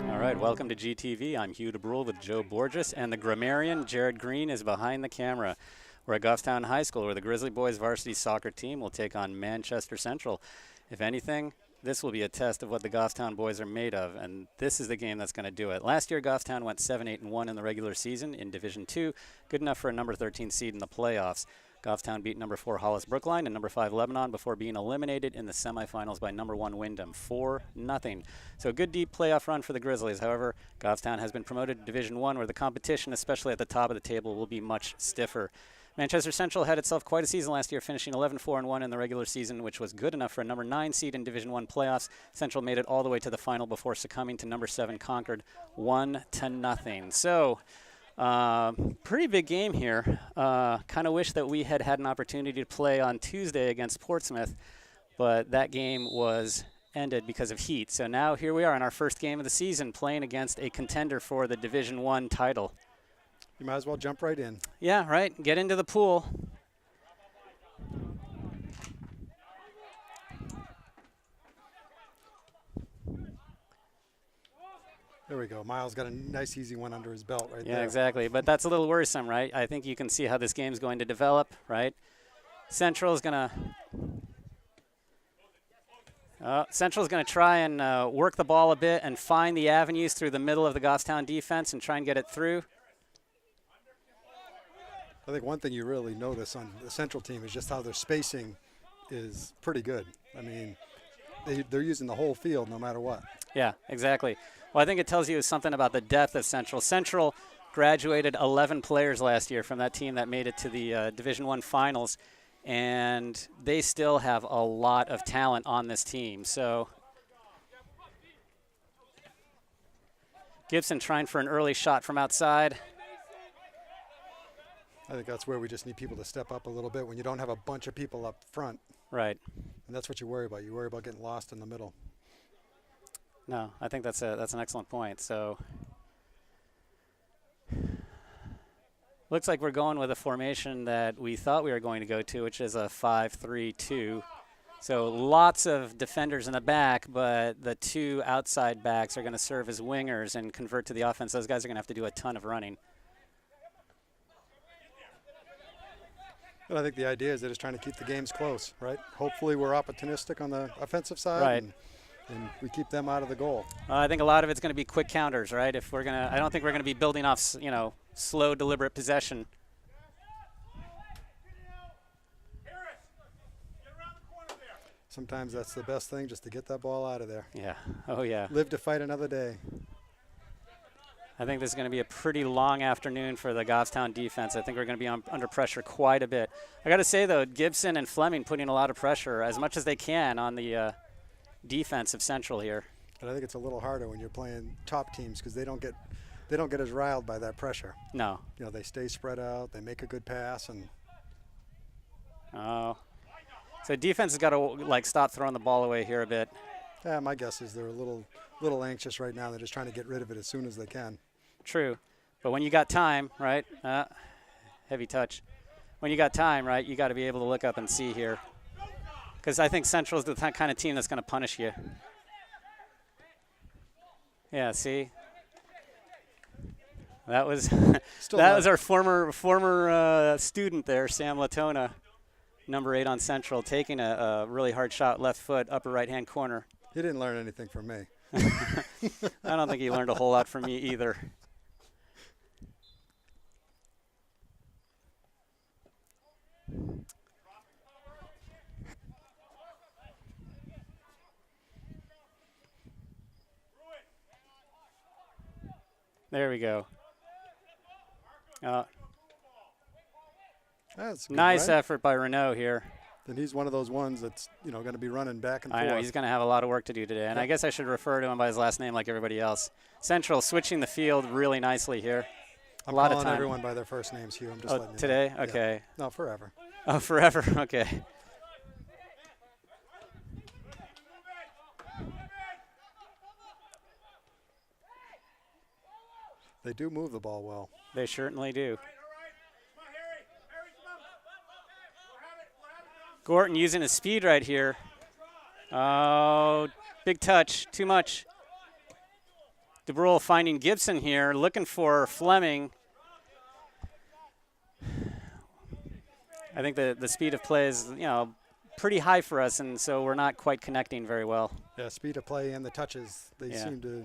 All right, welcome to GTV. I'm Hugh DeBrule with Joe Borges, and the grammarian, Jared Green, is behind the camera. We're at Goffstown High School, where the Grizzly Boys varsity soccer team will take on Manchester Central. If anything, this will be a test of what the Goffstown boys are made of, and this is the game that's going to do it. Last year, Goffstown went 7-8-1 in the regular season in Division II, good enough for a number 13 seed in the playoffs. Goffstown beat number 4 Hollis Brookline and number 5 Lebanon before being eliminated in the semifinals by number 1 Wyndham, 4-0. So a good deep playoff run for the Grizzlies. However, Goffstown has been promoted to Division I, where the competition, especially at the top of the table, will be much stiffer. Manchester Central had itself quite a season last year, finishing 11-4-1 in the regular season, which was good enough for a number 9 seed in Division I playoffs. Central made it all the way to the final before succumbing to number 7 Concord, 1-0. So, pretty big game here. Kind of wish that we had an opportunity to play on Tuesday against Portsmouth, but that game was ended because of heat. So now here we are in our first game of the season, playing against a contender for the Division I title. You might as well jump right in. Yeah, right. Get into the pool. There we go. Miles got a nice, easy one under his belt right there. Yeah, exactly. But that's a little worrisome, right? I think you can see how this game's going to develop, right? Central's going to try and work the ball a bit and find the avenues through the middle of the Goffstown defense and try and get it through. I think one thing you really notice on the Central team is just how their spacing is pretty good. I mean, they're using the whole field no matter what. Yeah, exactly. Well, I think it tells you something about the depth of Central. Central graduated 11 players last year from that team that made it to the Division I finals, and they still have a lot of talent on this team. So Gibson trying for an early shot from outside. I think that's where we just need people to step up a little bit when you don't have a bunch of people up front. Right. And that's what you worry about. You worry about getting lost in the middle. No, I think that's an excellent point. So looks like we're going with a formation that we thought we were going to go to, which is a 5-3-2. So lots of defenders in the back, but the 2 outside backs are going to serve as wingers and convert to the offense. Those guys are going to have to do a ton of running. But I think the idea is they're just trying to keep the games close, right? Hopefully we're opportunistic on the offensive side. Right. And we keep them out of the goal. I think a lot of it's going to be quick counters, right? I don't think we're going to be building off, slow, deliberate possession. Sometimes that's the best thing, just to get that ball out of there. Yeah. Oh, yeah. Live to fight another day. I think this is going to be a pretty long afternoon for the Goffstown defense. I think we're going to be under pressure quite a bit. I got to say, though, Gibson and Fleming putting a lot of pressure, as much as they can, on the defense of Central here. And I think it's a little harder when you're playing top teams because they don't get as riled by that pressure. No. They stay spread out. They make a good pass. And oh. So defense has got to, stop throwing the ball away here a bit. Yeah, my guess is they're a little anxious right now. They're just trying to get rid of it as soon as they can. True. But when you got time, right, heavy touch. When you got time, right, you got to be able to look up and see here. Because I think Central is the kind of team that's going to punish you. Yeah, see? That was was our former student there, Sam Latona, number 8 on Central, taking a really hard shot, left foot, upper right-hand corner. He didn't learn anything from me. I don't think he learned a whole lot from me either. There we go. That's good, nice right? effort by Renault here. Then he's one of those ones that's going to be running back and forth. I know he's going to have a lot of work to do today, and I guess I should refer to him by his last name like everybody else. Central switching the field really nicely here. I'm a lot of calling time. everyone by their first names, Hugh. I'm just letting you today? know. Okay. Yeah. No, forever. Oh, forever. Okay. They do move the ball well. They certainly do. Gorton using his speed right here. Oh, big touch, too much. DeBrule finding Gibson here, looking for Fleming. I think the speed of play is, pretty high for us, and so we're not quite connecting very well. Yeah, speed of play and the touches. They seem to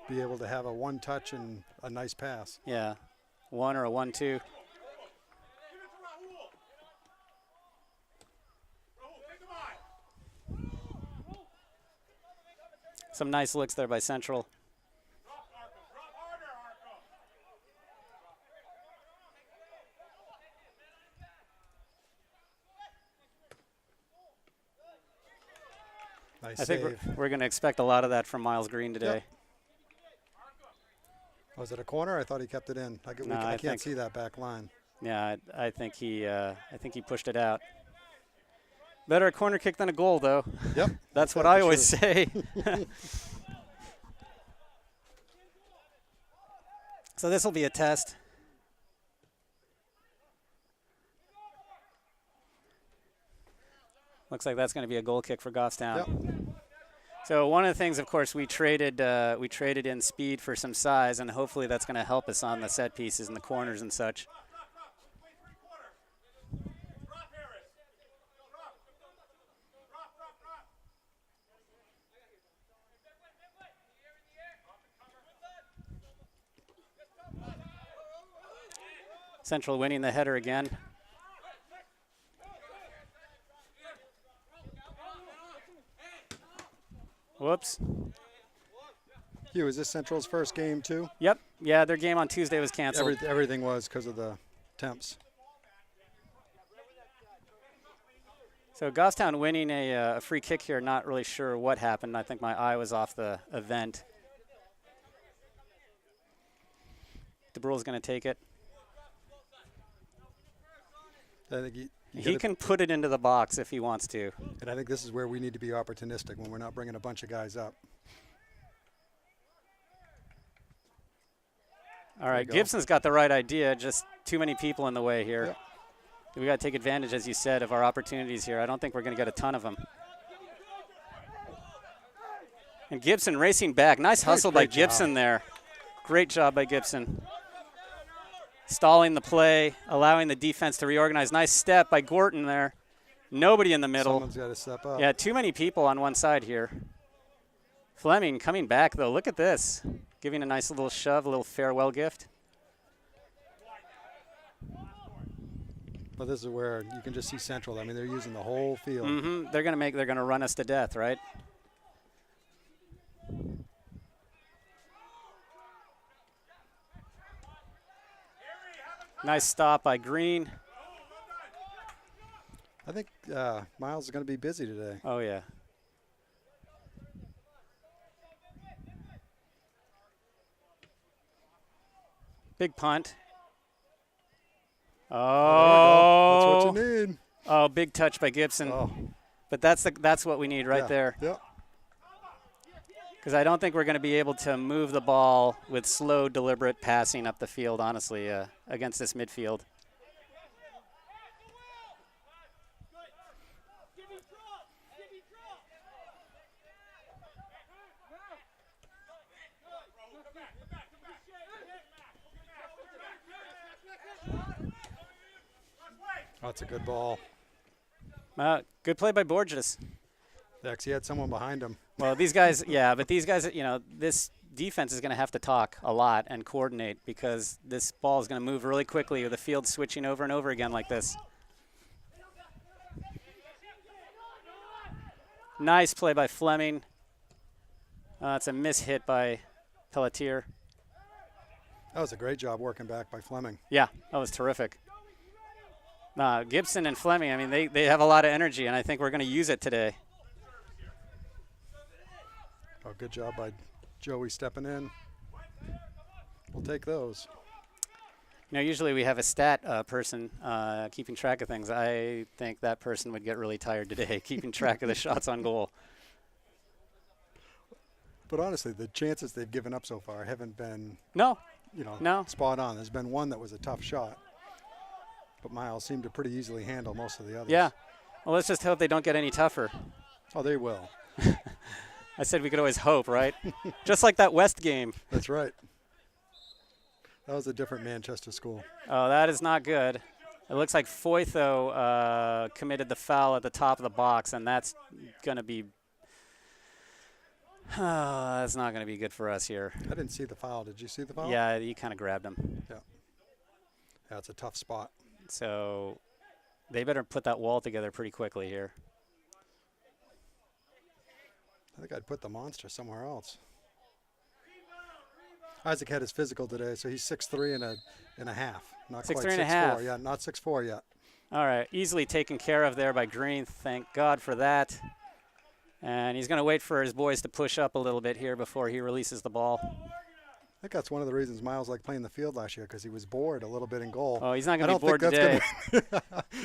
be able to have a one touch and a nice pass. Yeah, 1 or a 1-2. Some nice looks there by Central. Nice I think save. we're going to expect a lot of that from Miles Green today. Yep. Was it a corner? I thought he kept it in. No, I I can't think- see that back line. Yeah, I think he pushed it out. Better a corner kick than a goal, though. Yep. That's what for I always sure. say. So this will be a test. Looks like that's going to be a goal kick for Goffstown. Yep. So one of the things, of course, we traded in speed for some size, and hopefully that's going to help us on the set pieces and the corners and such. Central winning the header again. Whoops. Hugh, is this Central's first game too? Yep. Yeah, their game on Tuesday was canceled. Everything was because of the temps. So Goffstown winning a free kick here. Not really sure what happened. I think my eye was off the event. DeBrule's going to take it. I think He can put it into the box if he wants to. and I think this is where we need to be opportunistic when we're not bringing a bunch of guys up. All right, go. Gibson's got the right idea. Just too many people in the way here. Yep. We got to take advantage, as you said, of our opportunities here. I don't think we're going to get a ton of them. And Gibson racing back. Nice hustle by great job. Gibson there. Great job by Gibson. Stalling the play, allowing the defense to reorganize. Nice step by Gorton there. Nobody in the middle. Someone's got to step up. Yeah, too many people on one side here. Fleming coming back, though. Look at this. Giving a nice little shove, a little farewell gift. But this is where you can just see Central. I mean, they're using the whole field. Mm-hmm. They're gonna run us to death, right? Nice stop by Green. I think Miles is going to be busy today. Oh yeah. Big punt. Oh. That's what you need. Oh, big touch by Gibson. Oh, But that's what we need right yeah. there. Yep. Because I don't think we're going to be able to move the ball with slow, deliberate passing up the field, honestly, against this midfield. Oh, it's a good ball. Good play by Borges. Actually, he had someone behind him. Well, these guys, yeah, but these guys, this defense is going to have to talk a lot and coordinate because this ball is going to move really quickly with the field switching over and over again like this. Nice play by Fleming. It's a miss hit by Pelletier. That was a great job working back by Fleming. Yeah, that was terrific. Gibson and Fleming, I mean, they have a lot of energy, and I think we're going to use it today. Oh, good job by Joey stepping in. We'll take those. Usually we have a stat person keeping track of things. I think that person would get really tired today, keeping track of the shots on goal. But honestly, the chances they've given up so far haven't been, No. spot on. There's been one that was a tough shot. But Miles seemed to pretty easily handle most of the others. Yeah. Well, let's just hope they don't get any tougher. Oh, they will. I said we could always hope, right? Just like that West game. That's right. That was a different Manchester school. Oh, that is not good. It looks like Foytho committed the foul at the top of the box, and that's going to be that's not going to be good for us here. I didn't see the foul. Did you see the foul? Yeah, you kind of grabbed him. Yeah. Yeah, it's a tough spot. So they better put that wall together pretty quickly here. I think I'd put the monster somewhere else. Isaac had his physical today, so he's 6'3" and a half. Not 6'3" quite and a half. 6'4". Yeah, not 6'4" yet. All right, easily taken care of there by Green. Thank God for that. And he's going to wait for his boys to push up a little bit here before he releases the ball. I think that's one of the reasons Miles liked playing the field last year, because he was bored a little bit in goal. Oh, he's not going to be bored today.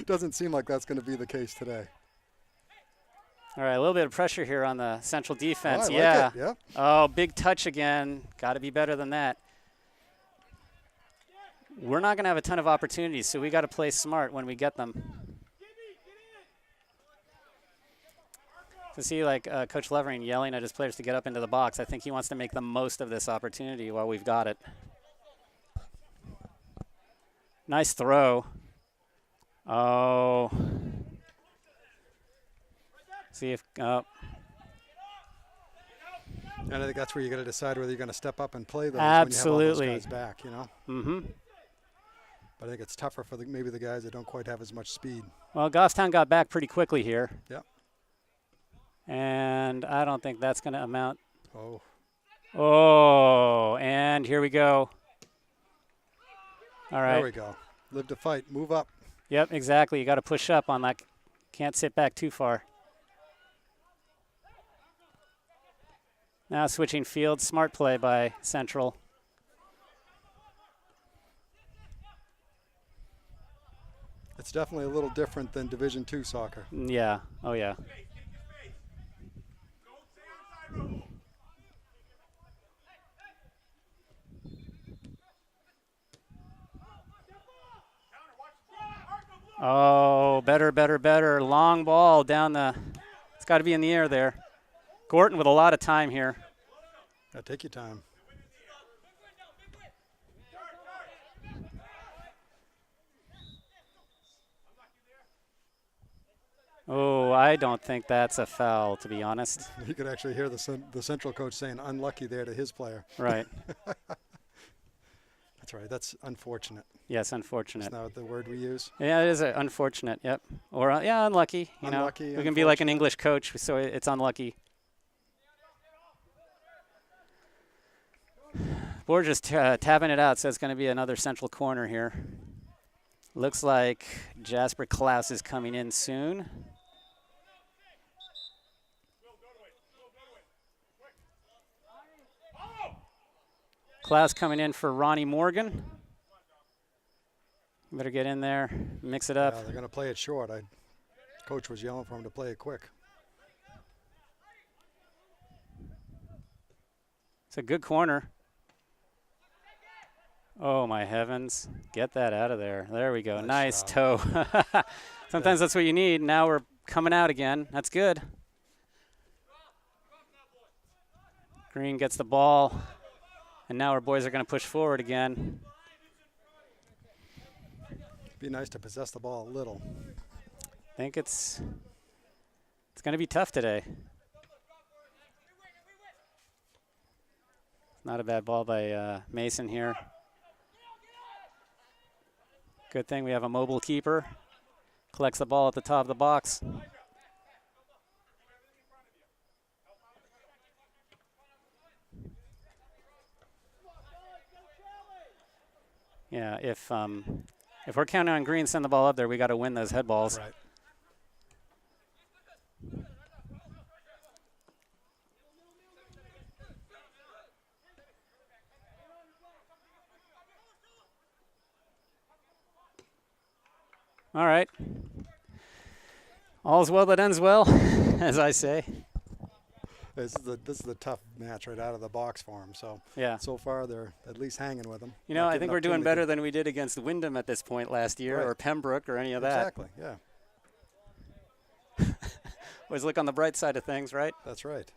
Doesn't seem like that's going to be the case today. All right, a little bit of pressure here on the Central defense. Oh, I yeah. like it. Yeah. Oh, big touch again. Got to be better than that. We're not going to have a ton of opportunities, so we got to play smart when we get them. To see like Coach Levering yelling at his players to get up into the box, I think he wants to make the most of this opportunity while we've got it. Nice throw. Oh. See if And I think that's where you got to decide whether you're going to step up and play those absolutely. when you have all those guys back, you know. Mm-hmm. But I think it's tougher for maybe the guys that don't quite have as much speed. Well, Goffstown got back pretty quickly here. Yep. And I don't think that's going to amount. Oh. Oh, and here we go. All right. There we go. Live to fight. Move up. Yep, exactly. You got to push up on that. Can't sit back too far. Now switching fields. Smart play by Central. It's definitely a little different than Division II soccer. Yeah. Oh, yeah. Oh, better. Long ball down the – it's got to be in the air there. Gorton with a lot of time here. Take your time. Oh, I don't think that's a foul, to be honest. You could actually hear the Central coach saying unlucky there to his player. Right. That's right. That's unfortunate. Yes, unfortunate. That's not the word we use. Yeah, it is unfortunate, yep. Or, yeah, unlucky. You Unlucky, know, we can be like an English coach, so it's unlucky. Borges tapping it out, so it's going to be another Central corner here. Looks like Jasper Klaus is coming in soon. Klaus coming in for Ronnie Morgan. Better get in there, mix it up. Yeah, they're going to play it short. Coach was yelling for him to play it quick. It's a good corner. Oh, my heavens. Get that out of there. There we go. Nice toe. Sometimes that's what you need. Now we're coming out again. That's good. Green gets the ball. And now our boys are going to push forward again. Be nice to possess the ball a little. I think it's going to be tough today. Not a bad ball by Mason here. Good thing we have a mobile keeper. Collects the ball at the top of the box. Yeah, if we're counting on Green, send the ball up there, we got to win those head balls. Right. All right. All's well that ends well, as I say. This is the tough match right out of the box for them. So yeah. So far they're at least hanging with them. You know, I think we're doing better than we did against Wyndham at this point last year, right. or Pembroke, or any of that. Exactly. Yeah. Always look on the bright side of things, right? That's right.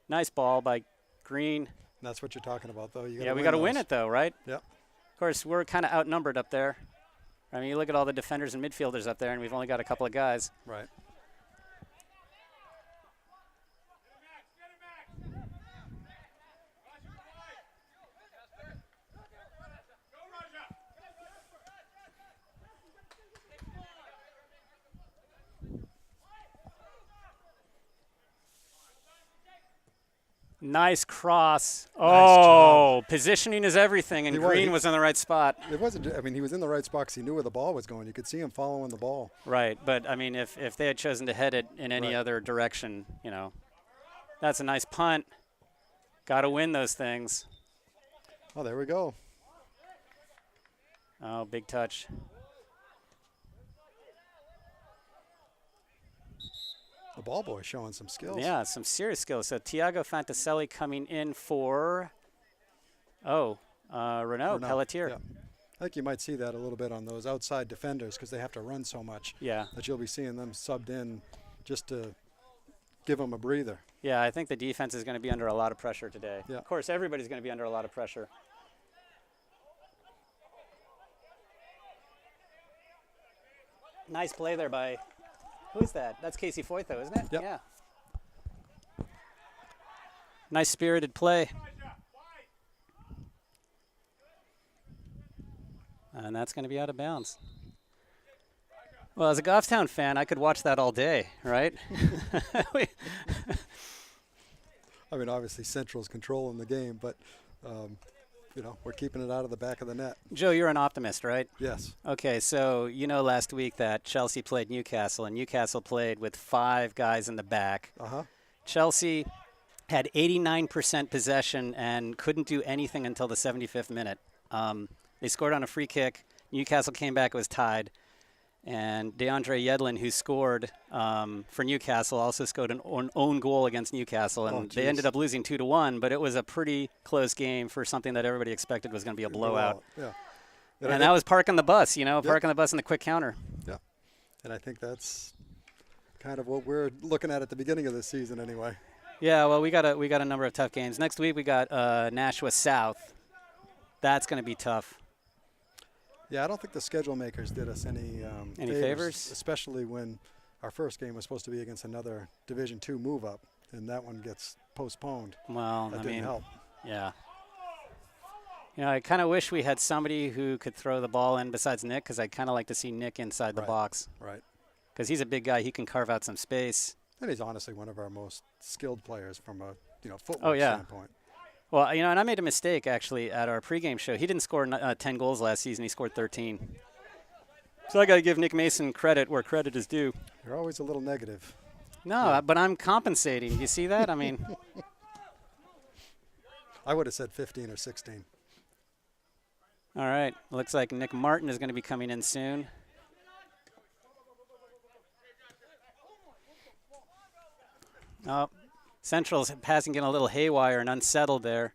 Nice ball by Green. And that's what you're talking about, though. You Yeah, we got to win those. it, though, right? Yep. Of course, we're kind of outnumbered up there. I mean, you look at all the defenders and midfielders up there, and we've only got a couple of guys. Right. Nice cross. Nice Oh, positioning is everything, and He was. Green was in the right spot. It wasn't. I mean, he was in the right spot 'cause he knew where the ball was going. You could see him following the ball. Right, but I mean, if they had chosen to head it in any Right. other direction, you know, that's a nice punt. Got to win those things. Oh, there we go. Oh, big touch. The ball boy showing some skills. Yeah, some serious skills. So Tiago Fantaselli coming in for, Renaud Renaud, Pelletier. yeah. I think you might see that a little bit on those outside defenders because they have to run so much. Yeah. That you'll be seeing them subbed in just to give them a breather. Yeah, I think the defense is going to be under a lot of pressure today. Yeah. Of course, everybody's going to be under a lot of pressure. Nice play there by, who's that? That's Casey Foytho, isn't it? Yep. Yeah. Nice spirited play. And that's going to be out of bounds. Well, as a Goffstown fan, I could watch that all day, right? I mean, obviously Central's controlling the game, but you know, we're keeping it out of the back of the net. Joe, you're an optimist, right? Yes. Okay, so you know last week that Chelsea played Newcastle, and Newcastle played with 5 guys in the back. Chelsea had 89% possession and couldn't do anything until the 75th minute. They scored on a free kick. Newcastle came back, it was tied. And DeAndre Yedlin, who scored for Newcastle, also scored an own goal against Newcastle. And they ended up losing 2-1, but it was a pretty close game for something that everybody expected was going to be a blowout. Yeah. And that was parking the bus, you know, Yep. parking the bus in the quick counter. Yeah. And I think that's kind of what we're looking at the beginning of this season anyway. Yeah, well, we got a number of tough games. Next week we got Nashua South. That's going to be tough. Yeah, I don't think the schedule makers did us any favors? especially when our first game was supposed to be against another Division II move-up, and that one gets postponed. Well, That I didn't mean, help. yeah. You know, I kind of wish we had somebody who could throw the ball in besides Nick, because I'd kind of like to see Nick inside the Right. box. Right. Because he's a big guy. He can carve out some space. And he's honestly one of our most skilled players from a footwork yeah. standpoint. Well, you know, and I made a mistake, actually, at our pregame show. He didn't score 10 goals last season. He scored 13. So I got to give Nick Mason credit where credit is due. You're always a little negative. No, but I'm compensating. You see that? I mean, I would have said 15 or 16. all right. Looks like Nick Martin is going to be coming in soon. Oh, Central's passing getting a little haywire and unsettled there,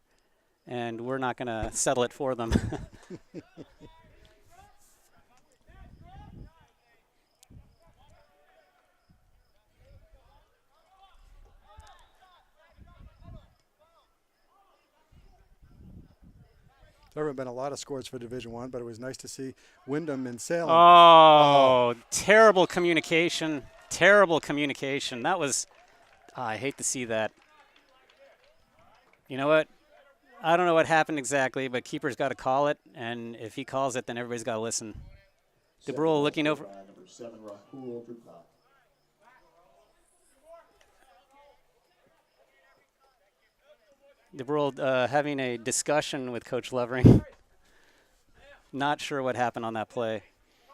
and we're not going to settle it for them. There haven't been a lot of scores for Division I, but it was nice to see Wyndham and Salem. Oh, terrible communication. Terrible communication. That was, I hate to see that. You know what? I don't know what happened exactly, but keeper's got to call it, and if he calls it, then everybody's got to listen. DeBrule looking over. Number 7, Rahul Gupta. DeBrule having a discussion with Coach Levering. Not sure what happened on that play.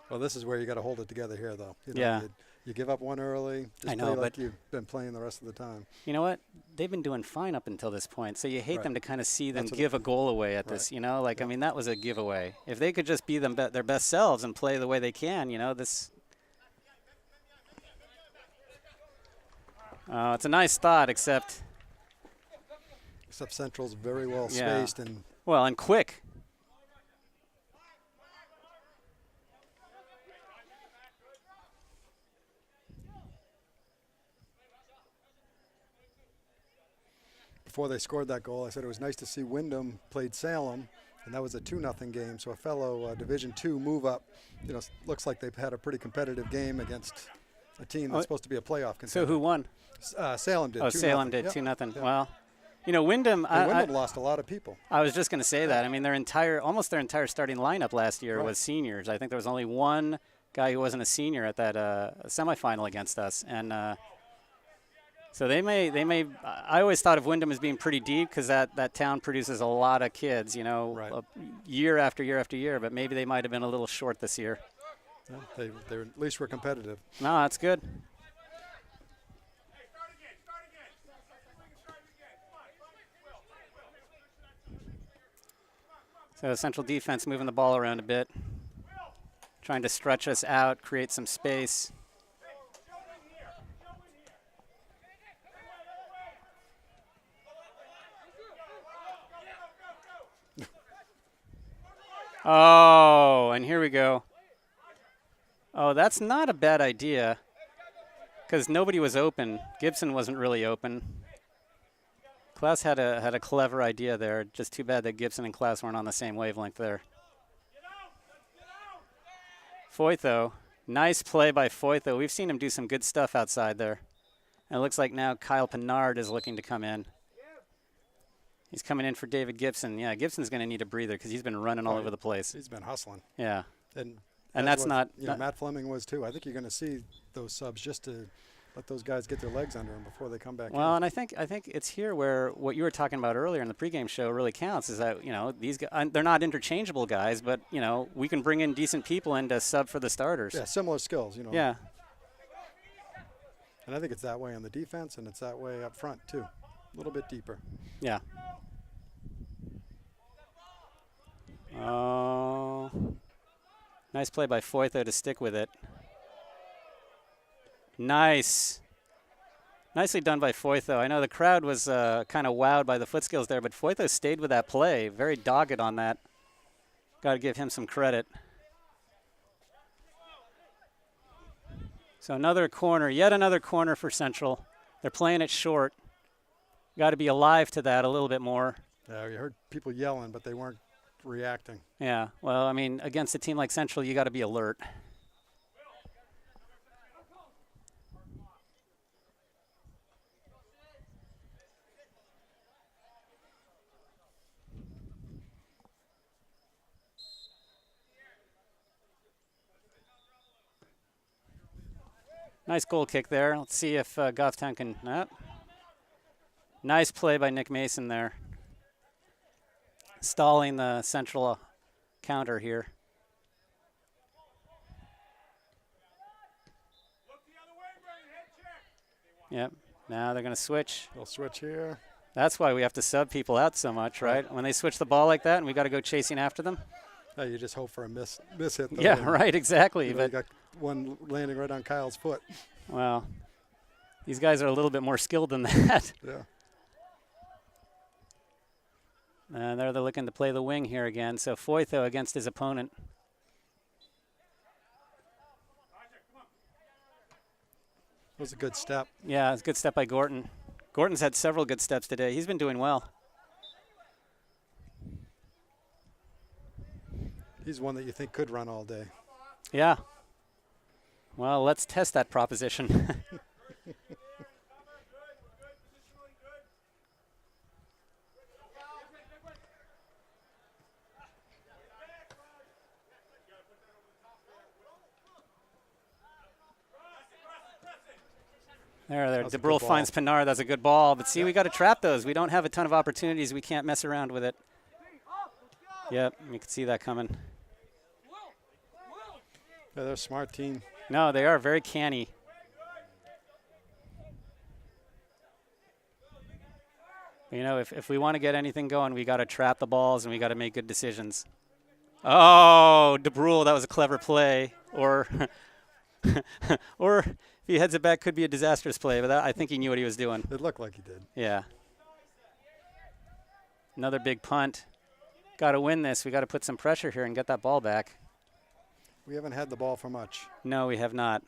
Well, this is where you got to hold it together here, though. You know, Yeah. You give up one early. Just I know, play like but you've been playing the rest of the time. You know what? They've been doing fine up until this point, so you hate Right. them to kind of see them That's what give a goal away at this, Right. you know? Like, I mean, that was a giveaway. If they could just be their best selves and play the way they can, you know, this. It's a nice thought, except, Except Central's very well Yeah. spaced and well, and quick. before they scored that goal, I said it was nice to see Wyndham played Salem, and that was a 2-0 game. So a fellow Division II move up, looks like they've had a pretty competitive game against a team that's supposed to be a playoff contender. So who won? Salem did. Oh, 2-0. Salem did Yep. 2-0. Yep. Well, Wyndham. Wyndham lost a lot of people. I was just going to say that. I mean, almost their entire starting lineup last year was seniors. I think there was only one guy who wasn't a senior at that semifinal against us, and so they may. I always thought of Wyndham as being pretty deep because that town produces a lot of kids, year after year after year. But maybe they might have been a little short this year. Yeah, they at least were competitive. No, that's good. So Central defense moving the ball around a bit, trying to stretch us out, create some space. Oh, and here we go. Oh, that's not a bad idea because nobody was open. Gibson wasn't really open. Klaus had a clever idea there. Just too bad that Gibson and Klaus weren't on the same wavelength there. Foytho, nice play by Foytho. We've seen him do some good stuff outside there. And it looks like now Kyle Pinard is looking to come in. He's coming in for David Gibson. Yeah, Gibson's going to need a breather because he's been running all over the place. He's been hustling. Yeah. And that's not Matt Fleming was too. I think you're going to see those subs just to let those guys get their legs under them before they come back in. Well, and I think it's here where what you were talking about earlier in the pregame show really counts is that, these guys, they're not interchangeable guys, but, we can bring in decent people in to sub for the starters. Yeah, similar skills, Yeah. And I think it's that way on the defense, and it's that way up front, too. A little bit deeper. Yeah. Oh. Nice play by Foytho to stick with it. Nice. Nicely done by Foytho. I know the crowd was kind of wowed by the foot skills there, but Foytho stayed with that play. Very dogged on that. Got to give him some credit. So another corner, yet another corner for Central. They're playing it short. Got to be alive to that a little bit more. Yeah, you heard people yelling, but they weren't reacting. Yeah, well, I mean, against a team like Central, you got to be alert. Nice goal kick there. Let's see if Goffstown can. Nice play by Nick Mason there. Stalling the Central counter here. Yep. Now they're going to switch. They'll switch here. That's why we have to sub people out so much, right? When they switch the ball like that and we got to go chasing after them. You just hope for a miss hit. Though, yeah, right, exactly. But you got one landing right on Kyle's foot. Well, these guys are a little bit more skilled than that. Yeah. And they're looking to play the wing here again. So Foytho against his opponent. That was a good step. Yeah, it's a good step by Gorton. Gorton's had several good steps today. He's been doing well. He's one that you think could run all day. Yeah. Well, let's test that proposition. There. DeBrule finds Pinard. That's a good ball. But see, we got to trap those. We don't have a ton of opportunities. We can't mess around with it. Yep, you can see that coming. Yeah, they're a smart team. No, they are very canny. If we want to get anything going, we got to trap the balls and we got to make good decisions. Oh, DeBrule, that was a clever play. Or if he heads it back, could be a disastrous play. But I think he knew what he was doing. It looked like he did. Yeah. Another big punt. Got to win this. We got to put some pressure here and get that ball back. We haven't had the ball for much. No, we have not.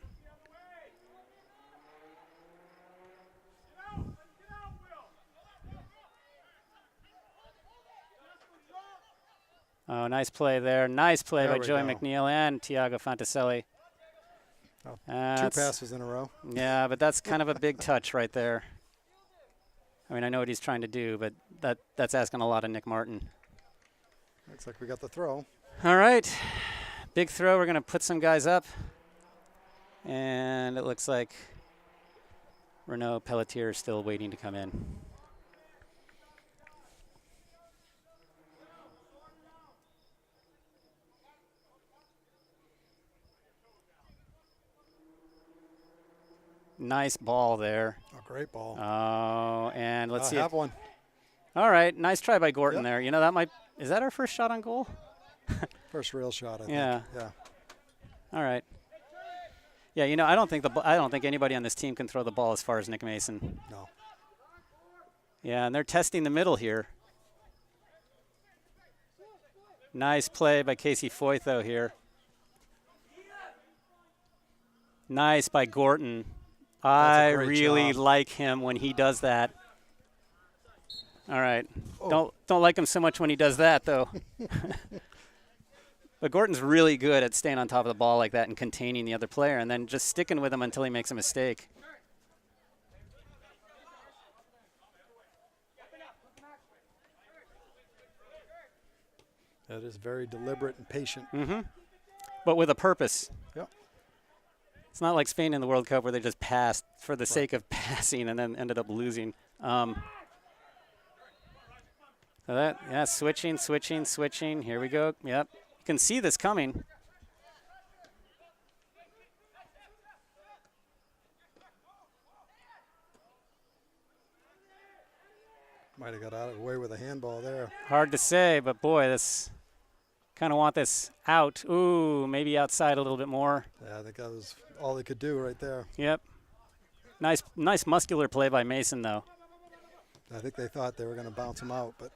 Oh, nice play there. Nice play There by we Joey go. McNeil and Tiago Fonticelli. Oh, 2 That's- passes in a row. Yeah, but that's kind of a big touch right there. I mean, I know what he's trying to do, but that's asking a lot of Nick Martin. Looks like we got the throw. All right. Big throw. We're going to put some guys up. And it looks like Renaud Pelletier is still waiting to come in. Nice ball there. Oh, great ball. Oh, and let's I see. have one. All right. Nice try by Gorton Yep. there. You know, that might. Is that our first shot on goal? First real shot, I think. Yeah. Yeah. All right. Yeah, you know, I don't think anybody on this team can throw the ball as far as Nick Mason. No. Yeah, and they're testing the middle here. Nice play by Casey Foytho here. Nice by Gorton. I great really job. like him when he does that. All right. Oh. Don't like him so much when he does that, though. But Gorton's really good at staying on top of the ball like that and containing the other player and then just sticking with him until he makes a mistake. That is very deliberate and patient. But with a purpose. Yep. It's not like Spain in the World Cup where they just passed for the sake of passing and then ended up losing. So that, yeah, switching. Here we go. Yep. You can see this coming. Might have got out of the way with a handball there. Hard to say, but boy, this kind of want this out. Ooh, maybe outside a little bit more. Yeah, I think that was all they could do right there. Yep. Nice muscular play by Mason, though. I think they thought they were going to bounce him out, but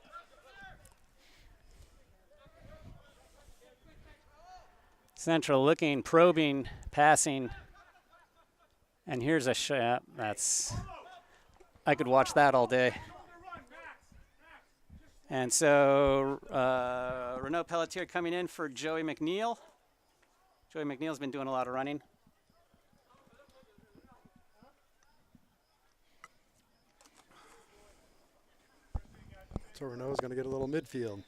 Central looking, probing, passing. And here's a shot. I could watch that all day. And so Renaud Pelletier coming in for Joey McNeil. Joey McNeil's been doing a lot of running. so Renault's going to get a little midfield.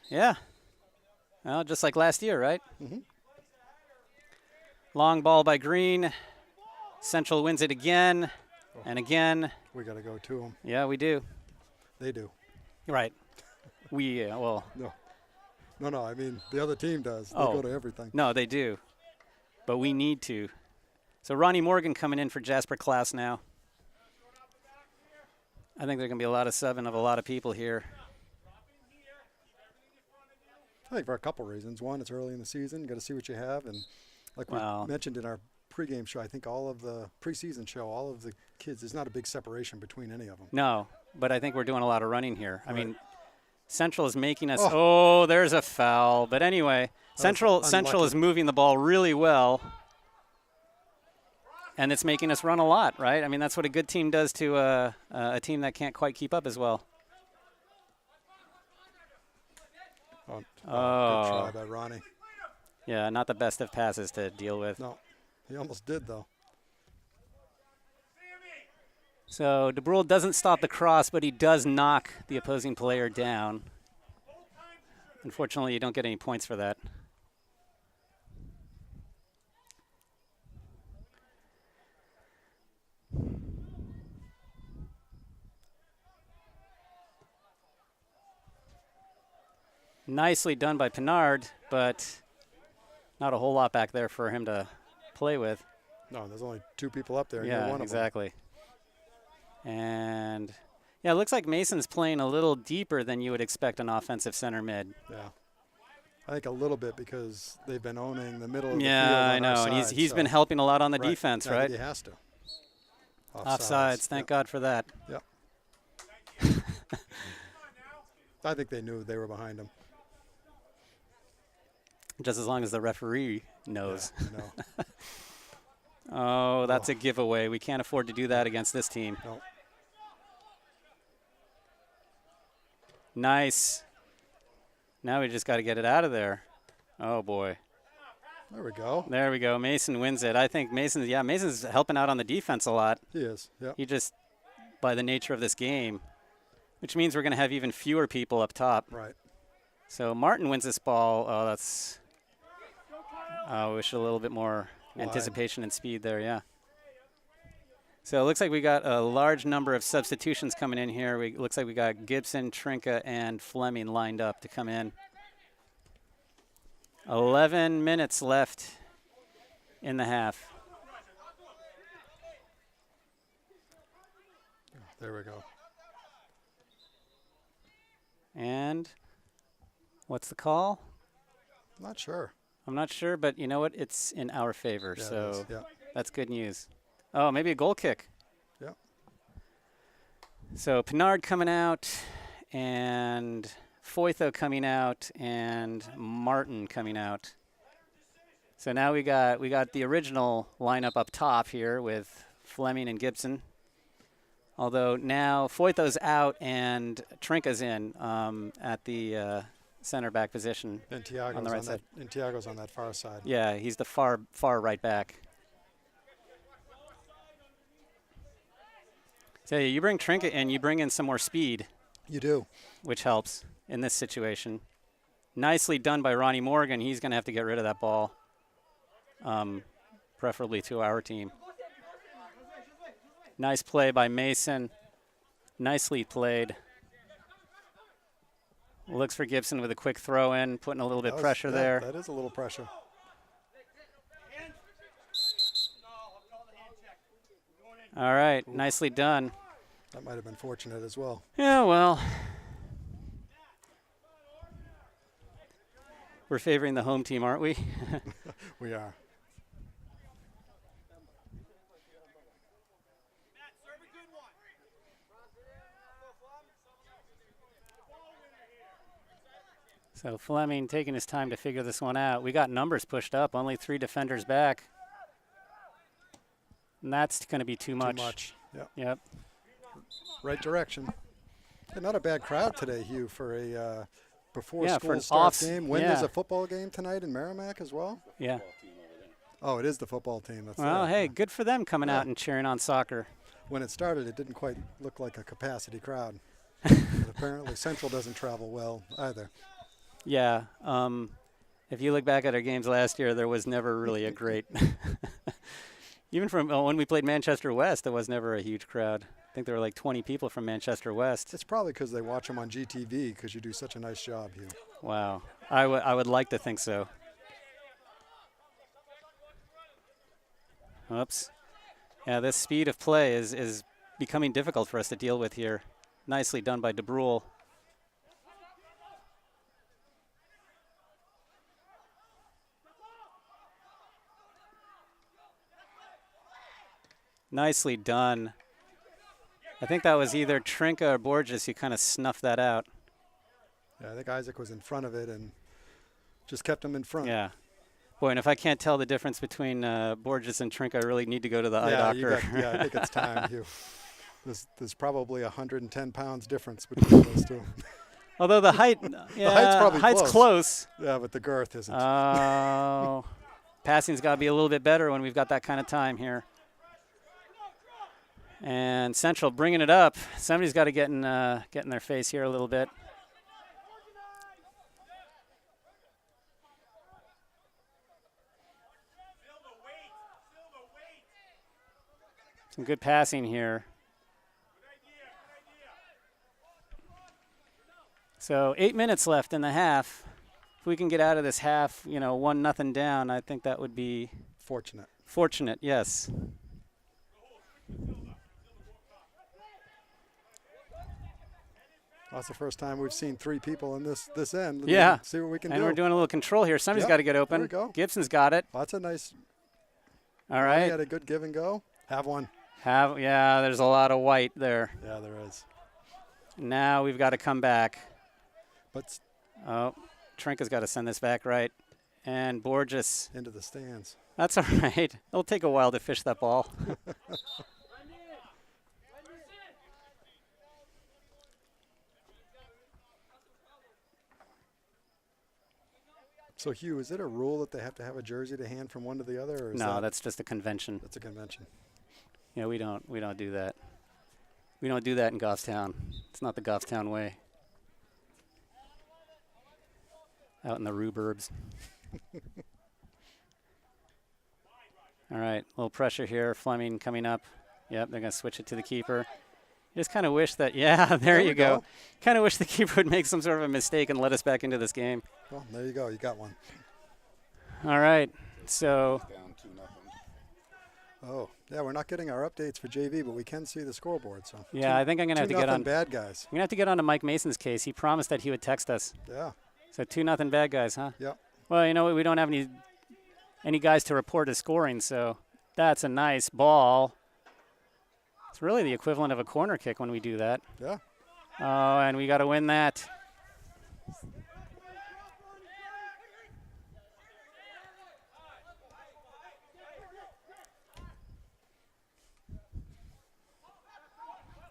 Yeah. Well, just like last year, right? Mhm. Long ball by Green. Central wins it again and again. We got to go to them. Yeah, we do. They do. Right. Well, No, I mean, the other team does. They Oh. go to everything. no, they do. But we need to. So Ronnie Morgan coming in for Jasper Klaus now. I think there's going to be a lot of subbing of a lot of people here. I think for a couple reasons. One, it's early in the season. You got to see what you have. And like Wow. we mentioned in our pregame show, I think all of the preseason show, all of the kids, there's not a big separation between any of them. No, but I think we're doing a lot of running here. I Right. mean, Central is making us. Oh. Oh, there's a foul. But anyway, Central is unlucky. moving the ball really well, and it's making us run a lot, right? I mean, that's what a good team does to a team that can't quite keep up as well. Good Oh. try by Ronnie. Yeah, not the best of passes to deal with. No, he almost did, though. So De Bruyne doesn't stop the cross, but he does knock the opposing player down. Unfortunately, you don't get any points for that. Nicely done by Pinard, but not a whole lot back there for him to play with. No, there's only two people up there. And you're Yeah, one exactly. And yeah, it looks like Mason's playing a little deeper than you would expect an offensive center mid. of them. Yeah. I think a little bit because they've been owning the middle of the field. Yeah, I on know, our and side, he's so- been helping a lot on the Right. defense, I think right? He has to. Offsides, thank God for that. Yep. I think they knew they were behind him. Just as long as the referee knows. Yeah, no, Oh, that's a giveaway. We can't afford to do that against this team. no. Nice. Now we just got to get it out of there. Oh, boy. There we go. There we go. Mason wins it. I think Mason's helping out on the defense a lot. He is. Yeah. He just, by the nature of this game, which means we're going to have even fewer people up top. Right. So Martin wins this ball. Oh, that's, I wish a little bit more Wide. anticipation and speed there, yeah. So it looks like we got a large number of substitutions coming in here. Looks like we got Gibson, Trinka, and Fleming lined up to come in. 11 minutes left in the half. There we go. And what's the call? Not sure. I'm not sure, but you know what? It's in our favor, Yeah, it so is. Yeah. that's good news. Oh, maybe a goal kick. Yeah. So Pinard coming out, and Foytho coming out, and Martin coming out. So now we got the original lineup up top here with Fleming and Gibson. Although now Foytho's out and Trinka's in at the center back position. And Tiago's on the right side. And Tiago's on that far side. Yeah, he's the far right back. So you bring Trinka in, you bring in some more speed, You do. which helps in this situation. Nicely done by Ronnie Morgan. He's going to have to get rid of that ball, preferably to our team. Nice play by Mason. Nicely played. Looks for Gibson with a quick throw in, putting a little bit That was- pressure yeah, there. That is a little pressure. All right, nicely done. That might have been fortunate as well. Yeah, well, we're favoring the home team, aren't we? We are. So Fleming taking his time to figure this one out. We got numbers pushed up, only 3 defenders back. And that's going to be too much. Too much. Yep. Yep. Right direction. And not a bad crowd today, Hugh, for a before Yeah, for school an starts off- game. When there's yeah. a football game tonight in Merrimack as well? Yeah. Oh, it is the football team. That's Well, right. hey, good for them coming Yeah. out and cheering on soccer. When it started, it didn't quite look like a capacity crowd. But apparently Central doesn't travel well either. Yeah. If you look back at our games last year, there was never really a great. Even from when we played Manchester West, there was never a huge crowd. I think there were like 20 people from Manchester West. It's probably because they watch them on GTV because you do such a nice job, Hugh. Wow. I would like to think so. Oops. Yeah, this speed of play is becoming difficult for us to deal with here. Nicely done by DeBrule. Nicely done. I think that was either Trinka or Borges who kind of snuffed that out. Yeah, I think Isaac was in front of it and just kept him in front. Yeah. Boy, and if I can't tell the difference between Borges and Trinka, I really need to go to the eye Yeah, doctor. yeah, I think it's time, Hugh. There's probably 110 pounds difference between those two. Although the height, yeah, height's probably height's close. Yeah, but the girth isn't. Oh, passing's got to be a little bit better when we've got that kind of time here. And Central bringing it up. Somebody's got to get in their face here a little bit. Some good passing here. So 8 minutes left in the half. If we can get out of this half, 1-0 down, I think that would be Fortunate. fortunate, yes. That's the first time we've seen 3 people in this end. Yeah. See what we can And do. we're doing a little control here. Somebody's Yep, got to get there open. we go. Gibson's got it. That's a nice. All He right. had a good give and go. Have one. Yeah, there's a lot of white there. Yeah, there is. Now we've got to come back. But Oh, Trinka's got to send this back right. And Borges. into the stands. That's all right. It'll take a while to fish that ball. So, Hugh, is it a rule that they have to have a jersey to hand from one to the other? Or is No, that's just a convention. that's a convention. Yeah, we don't do that. We don't do that in Goffstown. It's not the Goffstown way. Out in the rhuburbs. All right, a little pressure here. Fleming coming up. Yep, they're going to switch it to the keeper. You just kind of wish that, yeah, there you go. Kind of wish the keeper would make some sort of a mistake and let us back into this game. Well, there you go. You got one. All right, so. Down 2-0. Oh, yeah, we're not getting our updates for JV, but we can see the scoreboard. So Yeah, I think I'm going to have to get on. bad guys. I'm going to have to get on to Mike Mason's case. He promised that he would text us. Yeah. So 2-0 bad guys, huh? Yep. Well, you know what? We don't have any guys to report as scoring, so that's a nice ball. It's really the equivalent of a corner kick when we do that. Yeah. Oh, and we got to win that.